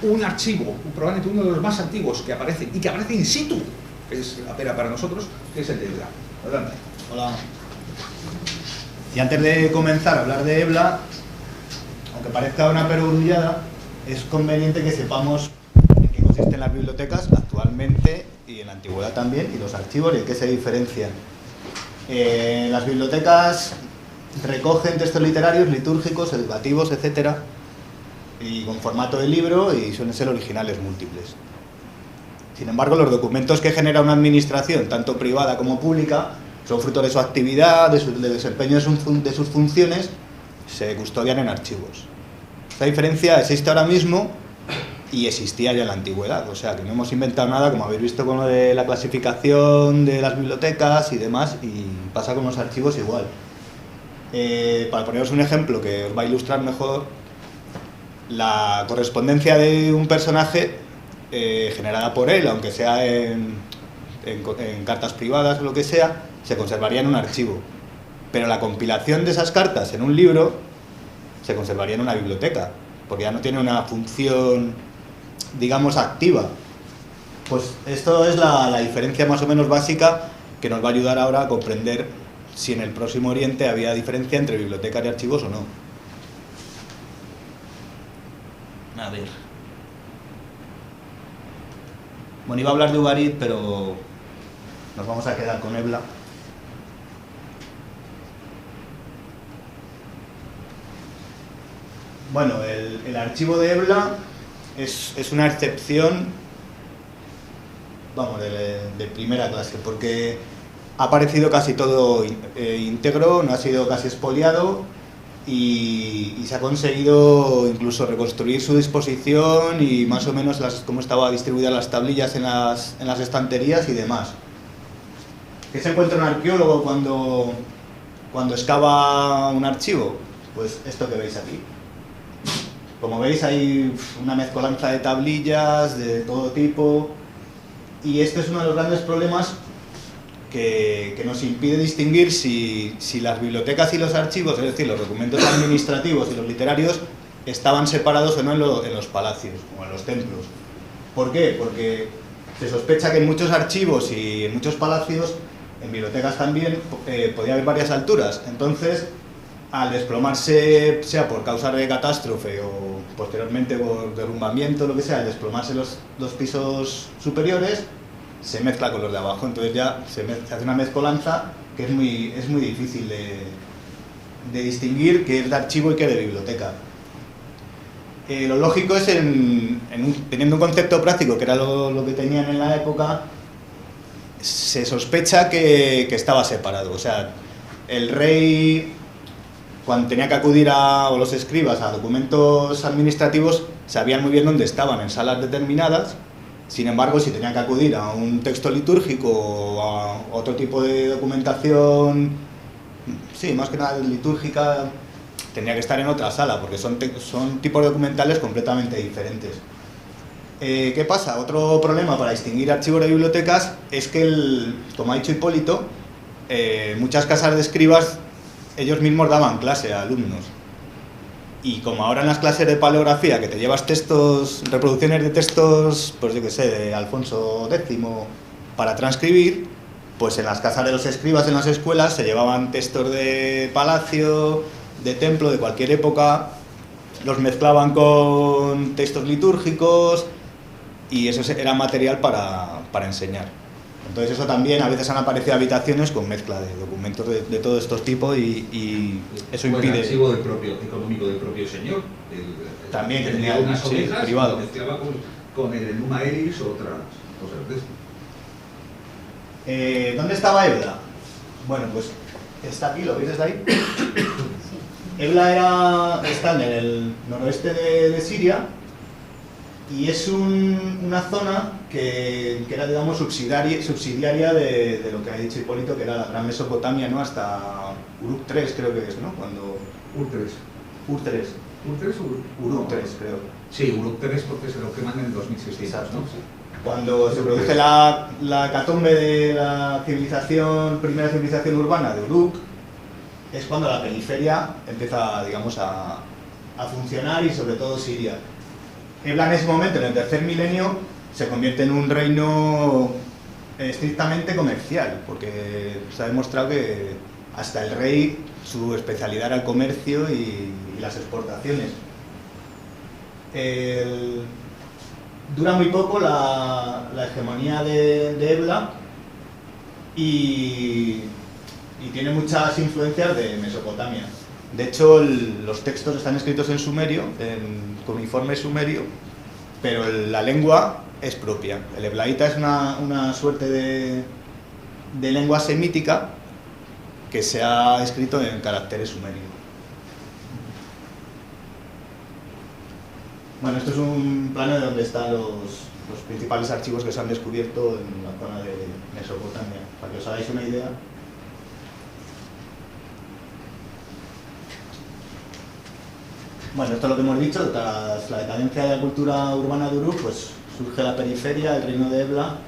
un archivo, probablemente uno de los más antiguos que aparece, y que aparece in situ, que es la pera para nosotros, que es el de Ebla. Adelante. Hola. Y antes de comenzar a hablar de Ebla, aunque parezca una perogrullada, es conveniente que sepamos en qué consisten las bibliotecas actualmente y en la antigüedad también, y los archivos y en qué se diferencian. Las bibliotecas recogen textos literarios, litúrgicos, educativos, etcétera, y con formato de libro, y suelen ser originales múltiples. Sin embargo, los documentos que genera una administración, tanto privada como pública, son fruto de su actividad, del desempeño de sus funciones, se custodian en archivos. Esta diferencia existe ahora mismo y existía ya en la antigüedad, o sea que no hemos inventado nada, como habéis visto con lo de la clasificación de las bibliotecas y demás, y pasa con los archivos igual. Para poneros un ejemplo que os va a ilustrar mejor, la correspondencia de un personaje generada por él, aunque sea en cartas privadas o lo que sea, se conservaría en un archivo, pero la compilación de esas cartas en un libro se conservaría en una biblioteca, porque ya no tiene una función, digamos, activa. Pues esto es la diferencia más o menos básica que nos va a ayudar ahora a comprender si en el Próximo Oriente había diferencia entre bibliotecas y archivos o no. A ver. Bueno, iba a hablar de Ugarit, pero nos vamos a quedar con Ebla. Bueno, el archivo de Ebla es una excepción, vamos, de primera clase, porque ha aparecido casi todo íntegro, no ha sido casi expoliado, y se ha conseguido incluso reconstruir su disposición y más o menos cómo estaba distribuidas las tablillas en las estanterías y demás. ¿Qué se encuentra un arqueólogo cuando excava un archivo? Pues esto que veis aquí. Como veis hay una mezcolanza de tablillas de todo tipo y este es uno de los grandes problemas que nos impide distinguir si las bibliotecas y los archivos, es decir, los documentos administrativos y los literarios, estaban separados o no en los palacios o en los templos. ¿Por qué? Porque se sospecha que en muchos archivos y en muchos palacios, en bibliotecas también, podía haber varias alturas. Entonces, al desplomarse, sea por causa de catástrofe o posteriormente por derrumbamiento, lo que sea, al desplomarse los pisos superiores, se mezcla con los de abajo, entonces ya se hace una mezcolanza que es muy difícil de distinguir qué es de archivo y qué es de biblioteca. Lo lógico es, teniendo un concepto práctico, que era lo que tenían en la época, se sospecha que estaba separado. O sea, el rey, cuando tenía que acudir o los escribas a documentos administrativos, sabían muy bien dónde estaban, en salas determinadas. Sin embargo, si tenían que acudir a un texto litúrgico o a otro tipo de documentación, sí, más que nada litúrgica, tendría que estar en otra sala, porque son tipos documentales completamente diferentes. ¿Qué pasa? Otro problema para distinguir archivos de bibliotecas es que, como ha dicho Hipólito, muchas casas de escribas, ellos mismos daban clase a alumnos. Y como ahora en las clases de paleografía, que te llevas reproducciones de textos, pues yo que sé, de Alfonso X, para transcribir, pues en las casas de los escribas en las escuelas se llevaban textos de palacio, de templo, de cualquier época, los mezclaban con textos litúrgicos y eso era material para enseñar. Entonces eso también, a veces han aparecido habitaciones con mezcla de documentos de todos estos tipos y eso impide... el archivo económico del propio señor. También, que tenía unas ovejas, privado. Mezclaba con el Numa Elis o otras cosas de esto. ¿Dónde estaba Ebla? Bueno, pues está aquí, ¿lo veis desde ahí? Ebla está en el noroeste de Siria y es una zona que era, digamos, subsidiaria de lo que ha dicho Hipólito, que era la Gran Mesopotamia, ¿no? Hasta Uruk III, creo que es, ¿no? Uruk III. Uruk III. ¿Uruk III o Uruk III, creo. Sí, Uruk III porque se lo queman en el 2600, Exacto. ¿no? Sí. Cuando se produce la hecatombe de la primera civilización urbana de Uruk, es cuando la periferia empieza, digamos, a funcionar y sobre todo Siria. Ebla en ese momento, en el tercer milenio, se convierte en un reino estrictamente comercial, porque se ha demostrado que hasta el rey, su especialidad era el comercio y las exportaciones. Dura muy poco la hegemonía de Ebla y tiene muchas influencias de Mesopotamia. De hecho, los textos están escritos en sumerio, en cuneiforme sumerio, pero la lengua es propia. El eblaíta es una suerte de lengua semítica que se ha escrito en caracteres sumerios. Bueno, esto es un plano de donde están los principales archivos que se han descubierto en la zona de Mesopotamia, para que os hagáis una idea. Bueno, esto es lo que hemos dicho, tras la decadencia de la cultura urbana de Uruk, pues surge la periferia, el reino de Ebla.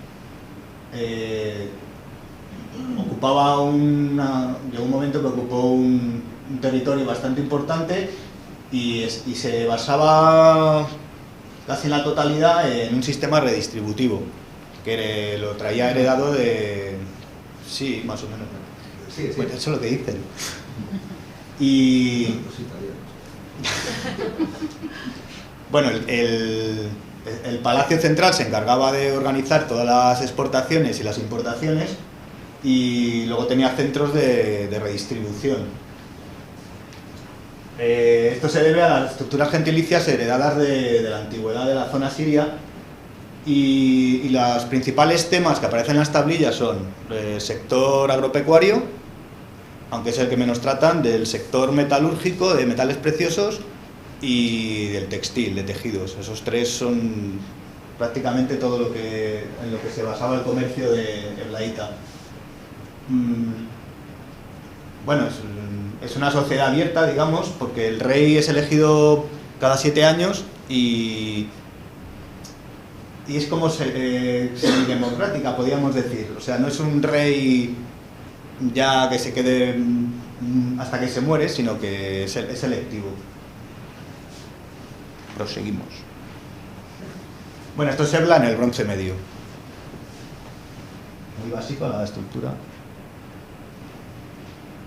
Llegó un momento que ocupó un territorio bastante importante y se basaba casi en la totalidad en un sistema redistributivo, que lo traía heredado de... Sí, más o menos. Sí. Pues eso es lo que dicen. Y... Bueno, el Palacio Central se encargaba de organizar todas las exportaciones y las importaciones y luego tenía centros de redistribución. Esto se debe a las estructuras gentilicias heredadas de la antigüedad de la zona siria y los principales temas que aparecen en las tablillas son el sector agropecuario, aunque es el que menos tratan, del sector metalúrgico, de metales preciosos y del textil, de tejidos. Esos tres son prácticamente todo lo que, en lo que se basaba el comercio de Eblaíta. Bueno, es una sociedad abierta, digamos, porque el rey es elegido cada 7 años y es como semidemocrática, podríamos decir. O sea, no es un rey ya que se quede hasta que se muere, sino que es selectivo. Proseguimos. Bueno, esto es Ebla en el Bronce Medio. Muy básico la estructura.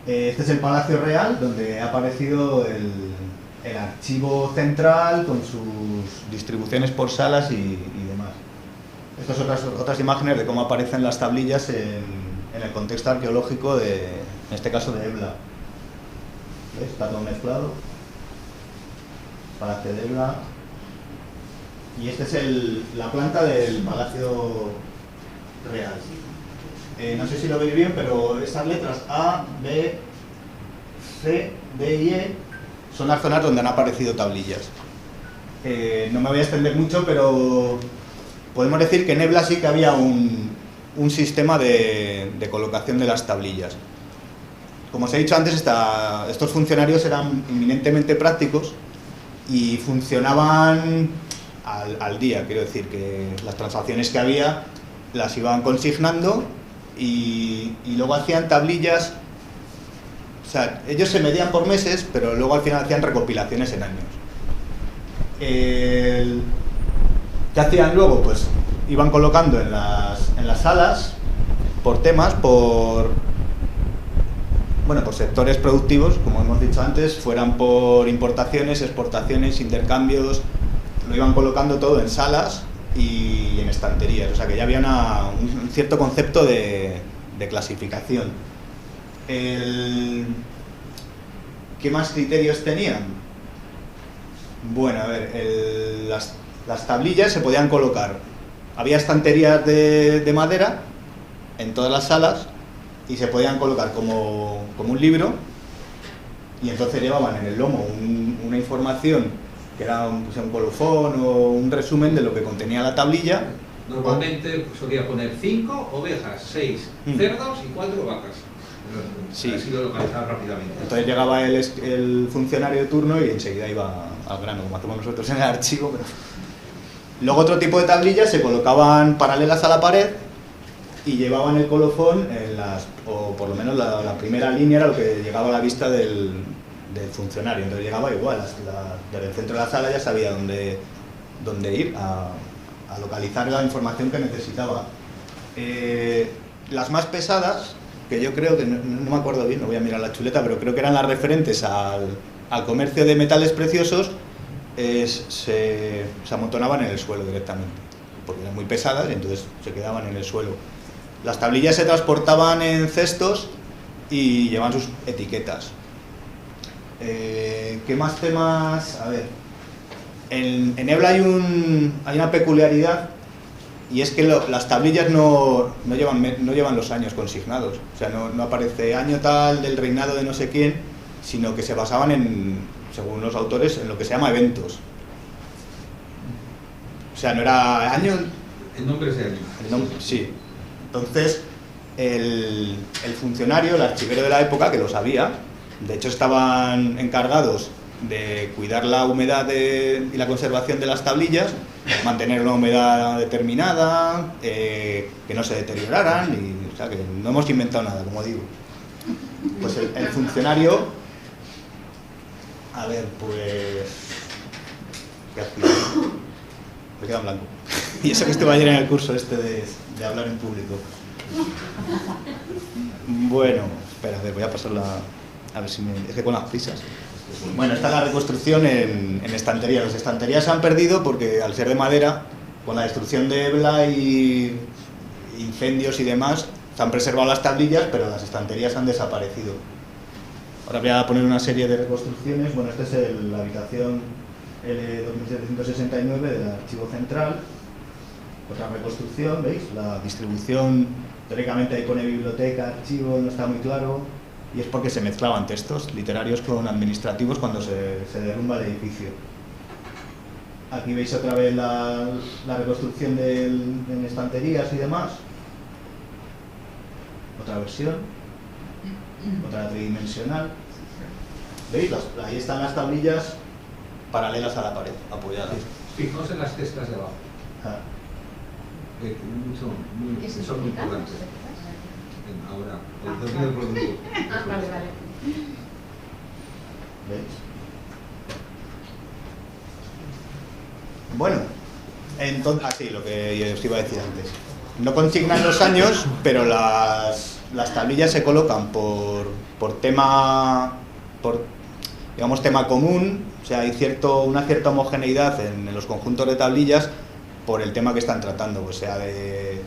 Este es el Palacio Real, donde ha aparecido el archivo central con sus distribuciones por salas y demás. Estas son otras imágenes de cómo aparecen las tablillas en el contexto arqueológico en este caso de Ebla. ¿Ves? Está todo mezclado. Palacio de Ebla. Y esta es la planta del Palacio Real. No sé si lo veis bien, pero estas letras A, B, C, D y E son las zonas donde han aparecido tablillas. No me voy a extender mucho, pero podemos decir que en Ebla sí que había un sistema de colocación de las tablillas. Como os he dicho antes, estos funcionarios eran eminentemente prácticos y funcionaban al día. Quiero decir que las transacciones que había las iban consignando y luego hacían tablillas. O sea, ellos se medían por meses, pero luego al final hacían recopilaciones en años. ¿Qué hacían luego? Pues iban colocando en las salas por temas, por sectores productivos, como hemos dicho antes, fueran por importaciones, exportaciones, intercambios. Lo iban colocando todo en salas y en estanterías, o sea que ya había un cierto concepto de clasificación. ¿Qué más criterios tenían? Bueno, a ver, las tablillas se podían colocar. Había estanterías de madera en todas las salas y se podían colocar como un libro, y entonces llevaban en el lomo una información que era un colofón o un resumen de lo que contenía la tablilla. Normalmente solía poner 5 ovejas, 6 cerdos y 4 vacas. Sí. Así lo localizaba rápidamente. Entonces llegaba el funcionario de turno y enseguida iba al grano, como hacemos nosotros en el archivo. Pero... Luego otro tipo de tablillas se colocaban paralelas a la pared y llevaban el colofón o por lo menos la primera línea era lo que llegaba a la vista del funcionario. Entonces llegaba igual, desde el centro de la sala ya sabía dónde ir a localizar la información que necesitaba. Las más pesadas, que yo creo que, no me acuerdo bien, no voy a mirar la chuleta, pero creo que eran las referentes al comercio de metales preciosos, se amontonaban en el suelo directamente, porque eran muy pesadas y entonces se quedaban en el suelo. Las tablillas se transportaban en cestos y llevaban sus etiquetas. ¿Qué más temas? A ver, en Ebla hay una peculiaridad, y es que las tablillas no llevan los años consignados. O sea, no aparece año tal del reinado de no sé quién, sino que se basaban según los autores, en lo que se llama eventos. O sea, no era año... El nombre es de año. Sí. Entonces, el funcionario, el archivero de la época, que lo sabía, de hecho estaban encargados de cuidar la humedad y la conservación de las tablillas, mantener una humedad determinada, que no se deterioraran, o sea que no hemos inventado nada, como digo. Pues el funcionario, a ver, pues... ¿qué hacía? Me queda en blanco. Y eso que estuve ayer en el curso de hablar en público. Bueno, espera, a ver, voy a pasarla, a ver si es que con las prisas. Bueno, esta es la reconstrucción en estanterías. Las estanterías se han perdido porque al ser de madera, con la destrucción de Ebla y incendios y demás, se han preservado las tablillas, pero las estanterías han desaparecido. Ahora voy a poner una serie de reconstrucciones. Bueno, esta es la habitación L2769 del Archivo Central. Otra reconstrucción, ¿veis? La distribución, teóricamente ahí pone biblioteca, archivo, no está muy claro. y es porque se mezclaban textos literarios con administrativos cuando se derrumba el edificio. Aquí veis otra vez la reconstrucción en estanterías y demás. Otra versión, otra tridimensional. ¿Veis? Ahí están las tablillas paralelas a la pared, apoyadas. Fijaos en las cestas de abajo. Ah. Son muy importantes. Ahora, el dominio del producto. Vale, vale. ¿Veis? Bueno, entonces, así lo que os iba a decir antes. No consignan los años, pero las tablillas se colocan por tema, digamos, tema común. O sea, hay una cierta homogeneidad en los conjuntos de tablillas por el tema que están tratando, o sea, de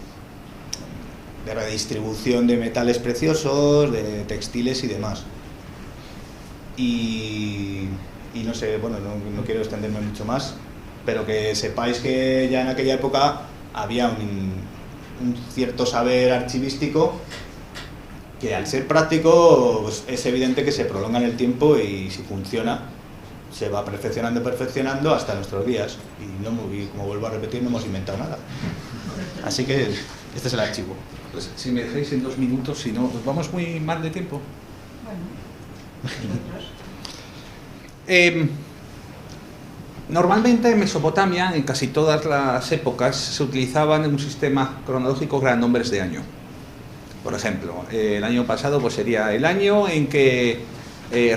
redistribución de metales preciosos, de textiles y demás. Y no sé, bueno, no quiero extenderme mucho más, pero que sepáis que ya en aquella época había un cierto saber archivístico que, al ser práctico, pues es evidente que se prolonga en el tiempo y si funciona se va perfeccionando hasta nuestros días y como vuelvo a repetir, no hemos inventado nada. Así que este es el archivo. Pues si me dejáis en 2 minutos, si no, pues vamos muy mal de tiempo. Bueno, Normalmente en Mesopotamia, en casi todas las épocas, se utilizaban en un sistema cronológico que eran nombres de año. Por ejemplo, el año pasado pues sería el año en que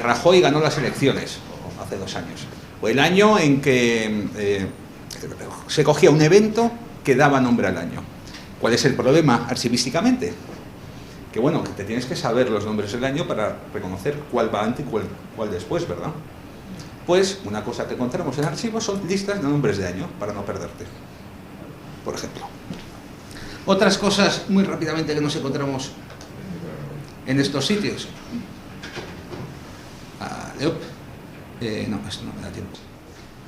Rajoy ganó las elecciones, o hace 2 años. O el año en que se cogía un evento que daba nombre al año. ¿Cuál es el problema archivísticamente? Que bueno, que te tienes que saber los nombres del año para reconocer cuál va antes y cuál después, ¿verdad? Pues una cosa que encontramos en archivos son listas de nombres de año, para no perderte, por ejemplo. Otras cosas, muy rápidamente, que nos encontramos en estos sitios. No, esto no me da tiempo.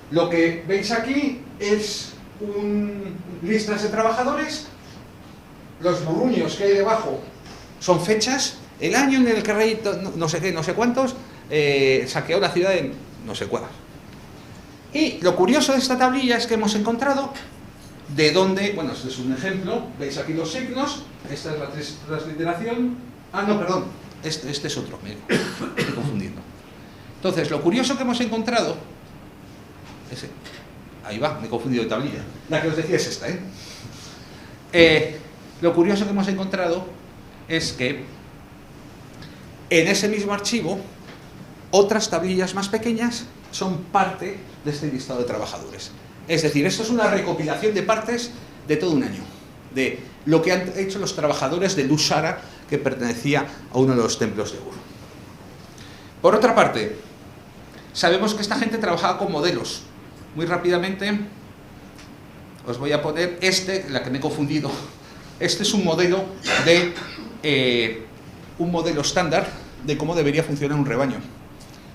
Lo que veis aquí es listas de trabajadores. Los burruños que hay debajo son fechas, el año en el que rey no sé qué, no sé cuántos, saqueó la ciudad de no sé cuál. Y lo curioso de esta tablilla es que hemos encontrado de dónde, bueno, este es un ejemplo, veis aquí los signos, esta es la transliteración, no, perdón, este es otro, me estoy confundiendo. Entonces, lo curioso que hemos encontrado, ahí va, me he confundido de tablilla, la que os decía es esta, lo curioso que hemos encontrado es que en ese mismo archivo otras tablillas más pequeñas son parte de este listado de trabajadores. Es decir, esto es una recopilación de partes de todo un año, de lo que han hecho los trabajadores de Lusara, que pertenecía a uno de los templos de Ur. Por otra parte, sabemos que esta gente trabajaba con modelos. Muy rápidamente os voy a poner la que me he confundido. Este es un modelo estándar de cómo debería funcionar un rebaño.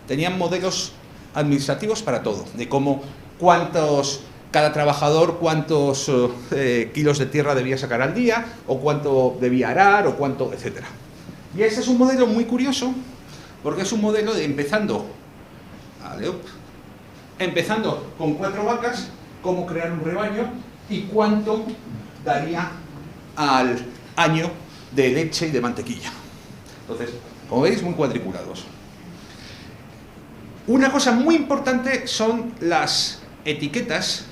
Tenían modelos administrativos para todo, de cómo cada trabajador cuántos kilos de tierra debía sacar al día, o cuánto debía arar, o cuánto, etcétera. Y ese es un modelo muy curioso, porque es un modelo de empezando con 4 vacas, cómo crear un rebaño y cuánto daría al año de leche y de mantequilla. Entonces, como veis, muy cuadriculados. Una cosa muy importante son las etiquetas.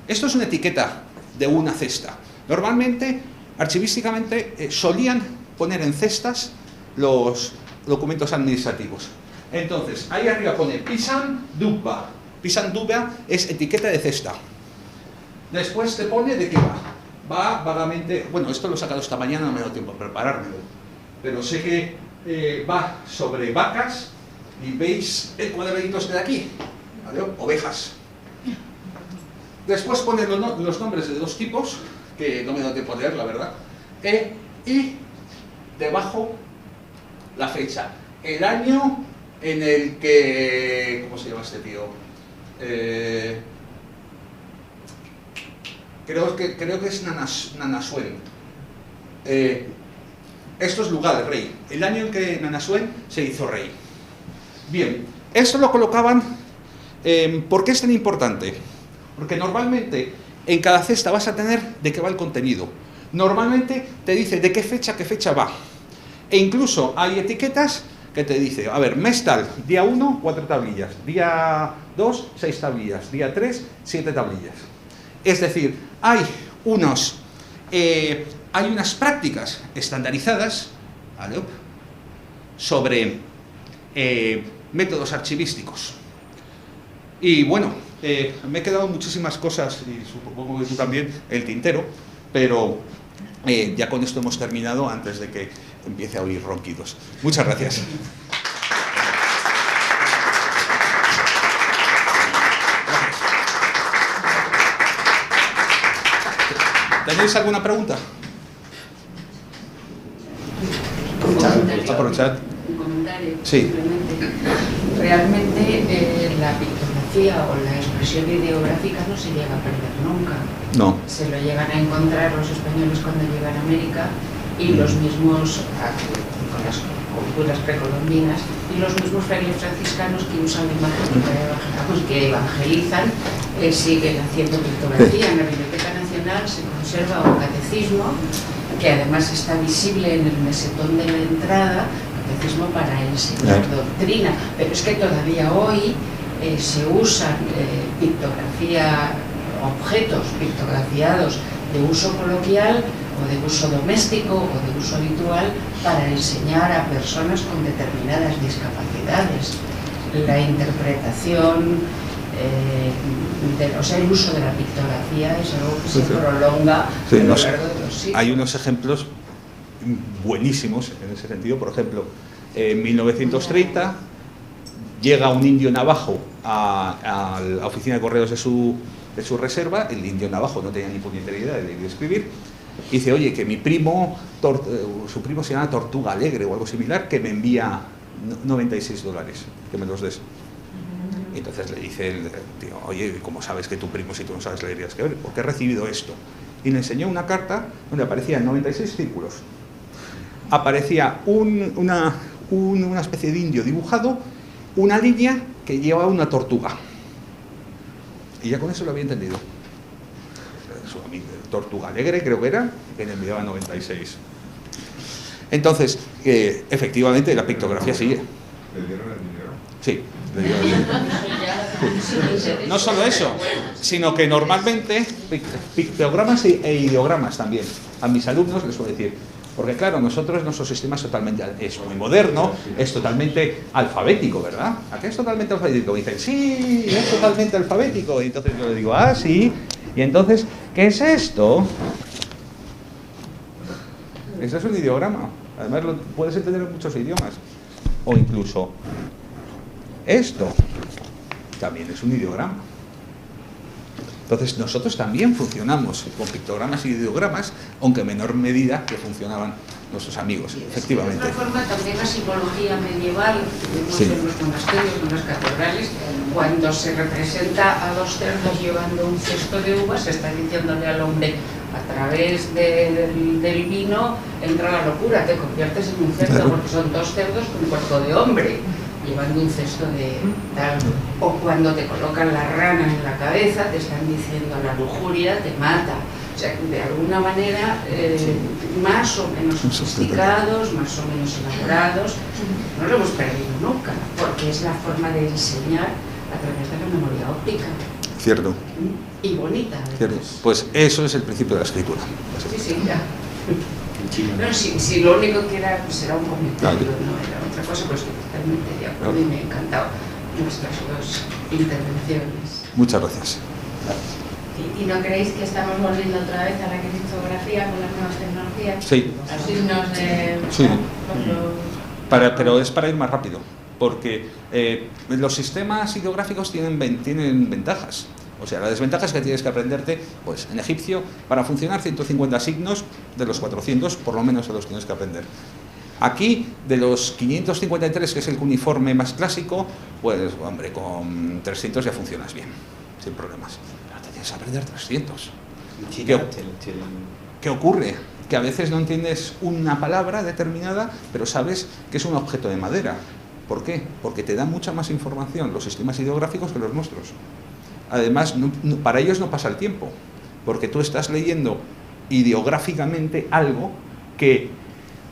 Esto es una etiqueta de una cesta. Normalmente, archivísticamente, solían poner en cestas los documentos administrativos. Entonces, ahí arriba pone Pisan Dubba. Pisan Dubba es etiqueta de cesta. Después te pone de qué va. Va vagamente, bueno, esto lo he sacado esta mañana, no me he dado tiempo a preparármelo, pero sé que va sobre vacas, y veis el cuadradito este de aquí, ¿vale? Ovejas. Después pone los nombres de 2 tipos, que no me he dado tiempo a leer, la verdad, y debajo la fecha, el año en el que, ¿cómo se llama este tío? Creo que es Nanasuén. esto es lugar de rey, el año en que Nanasuen se hizo rey. Bien, esto lo colocaban, ¿por qué es tan importante? Porque normalmente en cada cesta vas a tener de qué va el contenido. Normalmente te dice de qué fecha va. E incluso hay etiquetas que te dice, a ver, mes tal, día 1, 4 tablillas, día 2, 6 tablillas, día 3, 7 tablillas. Es decir, hay unas prácticas estandarizadas, ¿vale?, sobre métodos archivísticos. Y bueno, me he quedado muchísimas cosas, y supongo que tú también, el tintero, pero ya con esto hemos terminado antes de que empiece a oír ronquidos. Muchas gracias. ¿Tenéis alguna pregunta? Por el chat. Un comentario, Sí. simplemente. Realmente la pictografía o la expresión ideográfica no se llega a perder nunca. No. Se lo llegan a encontrar los españoles cuando llegan a América y los mismos, con las culturas precolombinas, y los mismos frailes franciscanos que usan la imagen, que evangelizan, siguen haciendo pictografía. En la Biblioteca Nacional se conserva un catecismo que además está visible en el mesetón de la entrada, catecismo para enseñar doctrina, pero es que todavía hoy se usan objetos pictografiados de uso coloquial o de uso doméstico o de uso habitual para enseñar a personas con determinadas discapacidades. La interpretación, el uso de la pictografía es algo que se prolonga a lo largo de los siglos. Hay unos ejemplos buenísimos en ese sentido. Por ejemplo, en 1930 llega un indio navajo a la oficina de correos de su reserva. El indio navajo no tenía ni puñetera idea de leer y escribir. Y dice, oye, que mi primo, su primo se llama Tortuga Alegre o algo similar, que me envía $96, que me los des. Y entonces le dice el tío, oye, ¿cómo sabes que tu primo, si tú no sabes leer y escribir? ¿Por qué he recibido esto? Y le enseñó una carta donde aparecían 96 círculos. Aparecía una especie de indio dibujado, una línea que llevaba una tortuga. Y ya con eso lo había entendido. Su amigo, Tortuga Alegre, creo que era, que le enviaba 96. Entonces, efectivamente, la pictografía sigue. ¿Le dieron el dinero? Sí, le dieron el dinero. No solo eso, sino que normalmente pictogramas e ideogramas también. A mis alumnos les puedo decir, porque claro, nuestro sistema es muy moderno, es totalmente alfabético, ¿verdad? ¿A qué es totalmente alfabético? Me dicen, sí, es totalmente alfabético. Y entonces yo le digo, ah, sí. Y entonces, ¿qué es esto? Eso es un ideograma. Además, lo puedes entender en muchos idiomas. O incluso, esto también es un ideograma. Entonces, nosotros también funcionamos con pictogramas y ideogramas, aunque en menor medida que funcionaban nuestros amigos, efectivamente. De otra forma, también la simbología medieval, sí, en los monasterios, en las catedrales, cuando se representa a dos cerdos llevando un cesto de uvas, se está diciéndole al hombre, a través del vino entra la locura, te conviertes en un cerdo, porque son dos cerdos con un cuerpo de hombre, llevando un cesto de tal. O cuando te colocan la rana en la cabeza, te están diciendo la lujuria te mata. O sea, de alguna manera, más o menos sofisticados, más o menos elaborados, no lo hemos perdido nunca, porque es la forma de enseñar a través de la memoria óptica. Cierto. Y bonita. Cierto. Pues eso es el principio de la escritura. Sí, sí, ya. No, si lo único que era, pues era un comentario, no era otra cosa, pues totalmente de acuerdo y me ha encantado nuestras dos intervenciones. Muchas gracias. ¿Y no creéis que estamos volviendo otra vez a la criptografía con las nuevas tecnologías? Sí. Los signos de... Sí. Pero es para ir más rápido, porque los sistemas ideográficos tienen ventajas. O sea, la desventaja es que tienes que aprenderte, pues en egipcio, para funcionar 150 signos de los 400, por lo menos se los tienes que aprender. Aquí, de los 553, que es el cuneiforme más clásico, pues, hombre, con 300 ya funcionas bien, sin problemas. Pero te tienes que aprender 300. ¿Qué ocurre? que a veces no entiendes una palabra determinada, pero sabes que es un objeto de madera. ¿Por qué? Porque te dan mucha más información los sistemas ideográficos que los nuestros. Además, para ellos no pasa el tiempo, porque tú estás leyendo ideográficamente algo que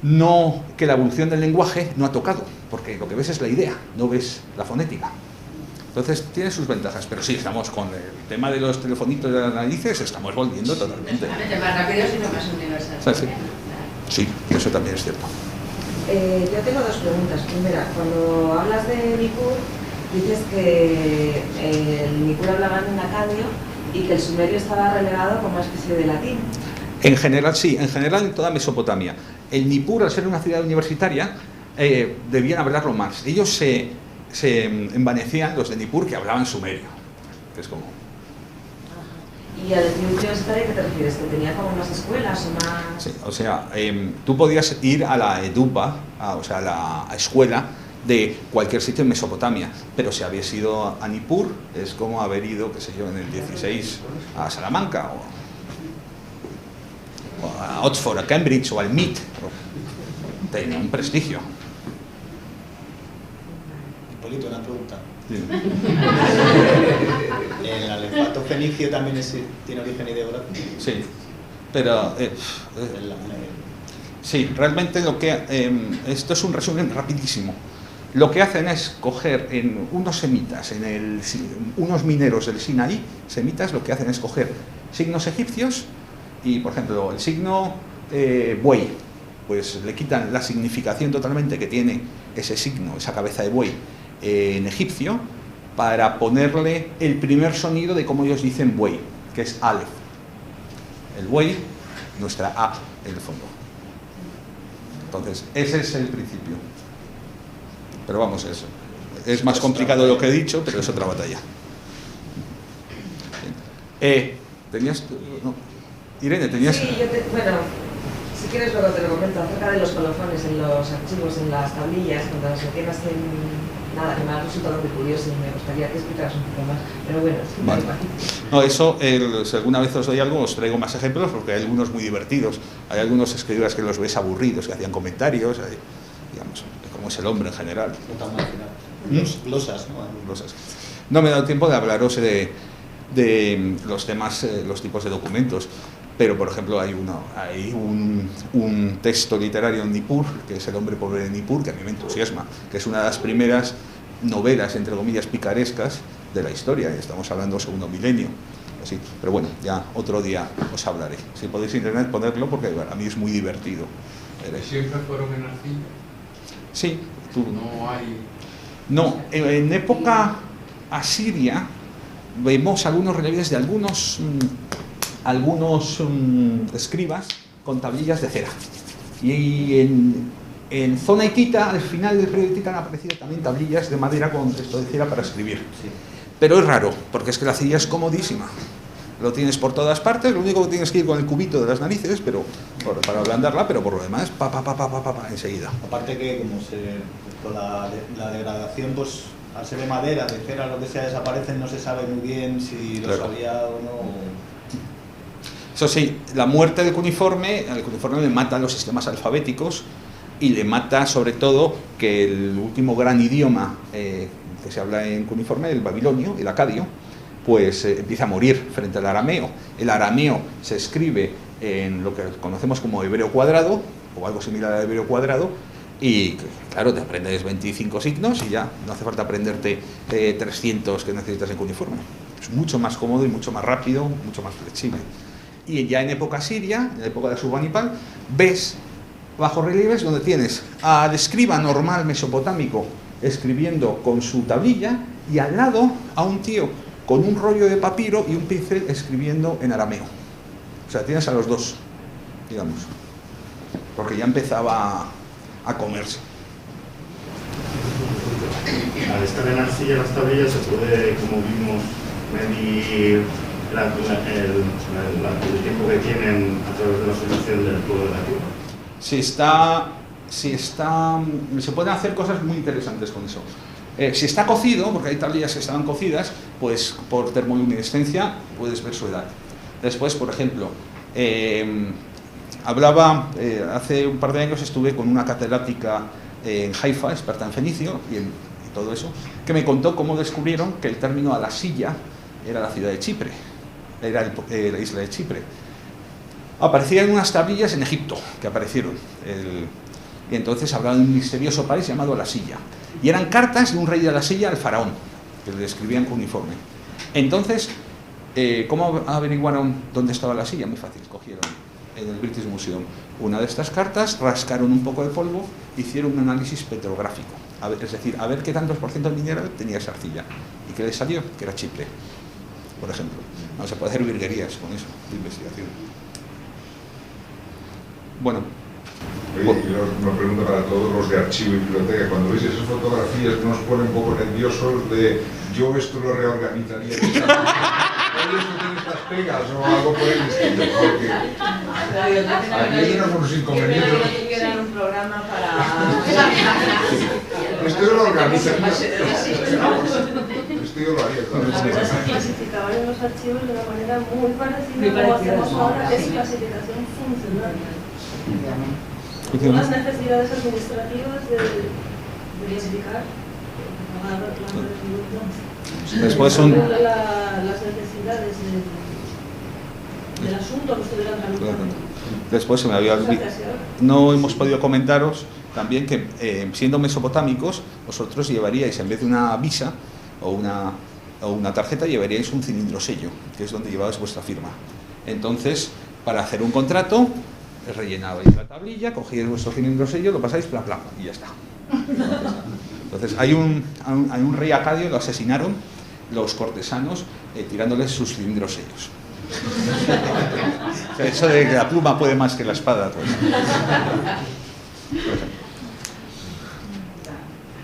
la evolución del lenguaje no ha tocado, porque lo que ves es la idea, no ves la fonética. Entonces tiene sus ventajas, pero sí, estamos con el tema de los telefonitos de las narices, estamos volviendo totalmente. Más rápido y más universal. Sí, eso también es cierto. Yo tengo dos preguntas. Primera, cuando hablas de Nippur, dices que el Nippur hablaban en acadio y que el sumerio estaba relegado como una especie de latín. En general, sí, en general en toda Mesopotamia. El Nippur, al ser una ciudad universitaria, debían hablarlo más. Ellos se envanecían, los de Nippur, que hablaban sumerio. Que es como... ¿Y al universitario qué te refieres? ¿Que tenía como más escuelas o más...? Sí, o sea, tú podías ir a la edupa, o sea, a la escuela de cualquier sitio en Mesopotamia, pero si habías ido a Nippur, es como haber ido, qué sé yo, en el 16 a Salamanca, o a Oxford, a Cambridge, o al MIT. Tenía un prestigio. Hipólito, una pregunta. Sí. ¿El alefato fenicio también tiene origen ideográfico? Sí, pero... sí, realmente lo que... esto es un resumen rapidísimo. Lo que hacen es coger en unos semitas, unos mineros del Sinaí, semitas, lo que hacen es coger signos egipcios y, por ejemplo, el signo buey, pues le quitan la significación totalmente que tiene ese signo, esa cabeza de buey en egipcio, para ponerle el primer sonido de cómo ellos dicen buey, que es Aleph. El buey, nuestra A en el fondo. Entonces, ese es el principio. Pero vamos, es más complicado lo que he dicho, pero es otra batalla. ¿Tenías...? No. Irene, ¿tenías...? Sí, bueno, si quieres luego te lo comento, acerca de los colofones en los archivos, en las tablillas, cuando las metieras en... Nada, que me ha resultado muy curioso y me gustaría que explicaras un poco más, pero bueno, vale. No, eso, si alguna vez os doy algo, os traigo más ejemplos, porque hay algunos muy divertidos. Hay algunos escribas que los ves aburridos, que hacían comentarios, digamos, como es el hombre en general. Glosas, ¿no? Glosas. No me he dado tiempo de hablaros de los temas, los tipos de documentos, pero por ejemplo hay un texto literario en Nippur, que es El hombre pobre de Nippur, que a mí me entusiasma, que es una de las primeras novelas, entre comillas, picarescas de la historia, y estamos hablando del segundo milenio. Así, pero bueno, ya otro día os hablaré. Si podéis en internet ponerlo, porque a mí es muy divertido. ¿Siempre fueron en arcilla? Sí. No hay... No, en época asiria vemos algunos relieves de algunos escribas con tablillas de cera. Y en zona hitita, al final del periodo hitita, han aparecido también tablillas de madera con texto de cera para escribir. Sí. Pero es raro, porque es que la arcilla es comodísima. Lo tienes por todas partes, lo único que tienes que ir con el cubito de las narices, pero para ablandarla, pero por lo demás, enseguida. Aparte que con la degradación, pues al ser de madera, de cera, lo que sea, desaparecen, no se sabe muy bien si lo sabía o no. Eso sí, la muerte del cuneiforme le mata a los sistemas alfabéticos y le mata sobre todo que el último gran idioma que se habla en cuneiforme, el babilonio, el acadio, pues empieza a morir frente al arameo. El arameo se escribe en lo que conocemos como hebreo cuadrado, o algo similar al hebreo cuadrado, y claro, te aprendes 25 signos y ya no hace falta aprenderte 300 que necesitas en cuneiforme. Es mucho más cómodo y mucho más rápido, mucho más flexible. Y ya en época siria, en la época de Asurbanipal, ves bajorrelieves donde tienes al escriba normal mesopotámico escribiendo con su tablilla y al lado a un tío con un rollo de papiro y un pincel escribiendo en arameo. O sea, tienes a los dos, digamos, porque ya empezaba a comerse. Al estar en arcilla las tablillas se puede, como vimos, medir el tiempo que tienen a través de la observación del polvo de la tierra. Se pueden hacer cosas muy interesantes con eso. Si está cocido, porque hay tablillas que estaban cocidas, pues por termoluminescencia puedes ver su edad. Después, por ejemplo, hablaba, hace un par de años estuve con una catedrática en Haifa, experta en fenicio y todo eso, que me contó cómo descubrieron que el término Alasilla era la ciudad de Chipre, era la isla de Chipre. Aparecían unas tablillas en Egipto, que aparecieron, y entonces hablaban de un misterioso país llamado Alasilla, y eran cartas de un rey de Alasilla al faraón, que le describían con uniforme. Entonces, ¿cómo averiguaron dónde estaba Alasilla? Muy fácil, cogieron en el British Museum una de estas cartas, rascaron un poco de polvo, hicieron un análisis petrográfico, es decir, a ver qué tantos por ciento de mineral tenía esa arcilla. ¿Y qué les salió? Que era Chipre, por ejemplo. No se puede hacer virguerías con eso, de investigación. Bueno. Oye, yo una pregunta para todos los de archivo y biblioteca. Cuando veis esas fotografías, ¿no os pone un poco nerviosos de yo esto lo reorganizaría? ¿Por esto tienes las pegas o algo por el estilo? Porque aquí hay unos inconvenientes. Yo creo que era un programa para... Esto lo organizaría. Esto yo lo haría, claro. A veces se clasificaban en los archivos de una manera muy parecida a como hacemos ahora, es clasificación funcional. Las necesidades administrativas de clasificar después son las necesidades del asunto que estuvieran tramitando. Después se me había olvidado, no hemos podido comentaros también que siendo mesopotámicos vosotros llevaríais, en vez de una visa o una tarjeta, llevaríais un cilindro sello, que es donde llevabais vuestra firma. Entonces, para hacer un contrato, rellenabais la tablilla, cogíais vuestro cilindro sello, lo pasáis, bla, bla, y ya está. Entonces, hay un rey acadio, lo asesinaron los cortesanos tirándoles sus cilindros sellos. O sea, eso de que la pluma puede más que la espada, pues.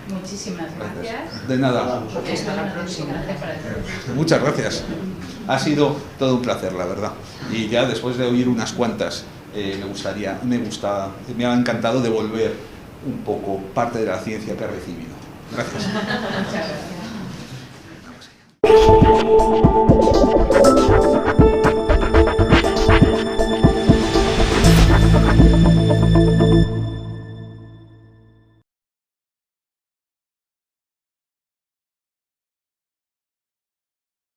Muchísimas gracias. De nada. Hasta la próxima. Muchas gracias. Ha sido todo un placer, la verdad. Y ya después de oír unas cuantas, me ha encantado devolver un poco parte de la ciencia que he recibido. Gracias. Muchas gracias.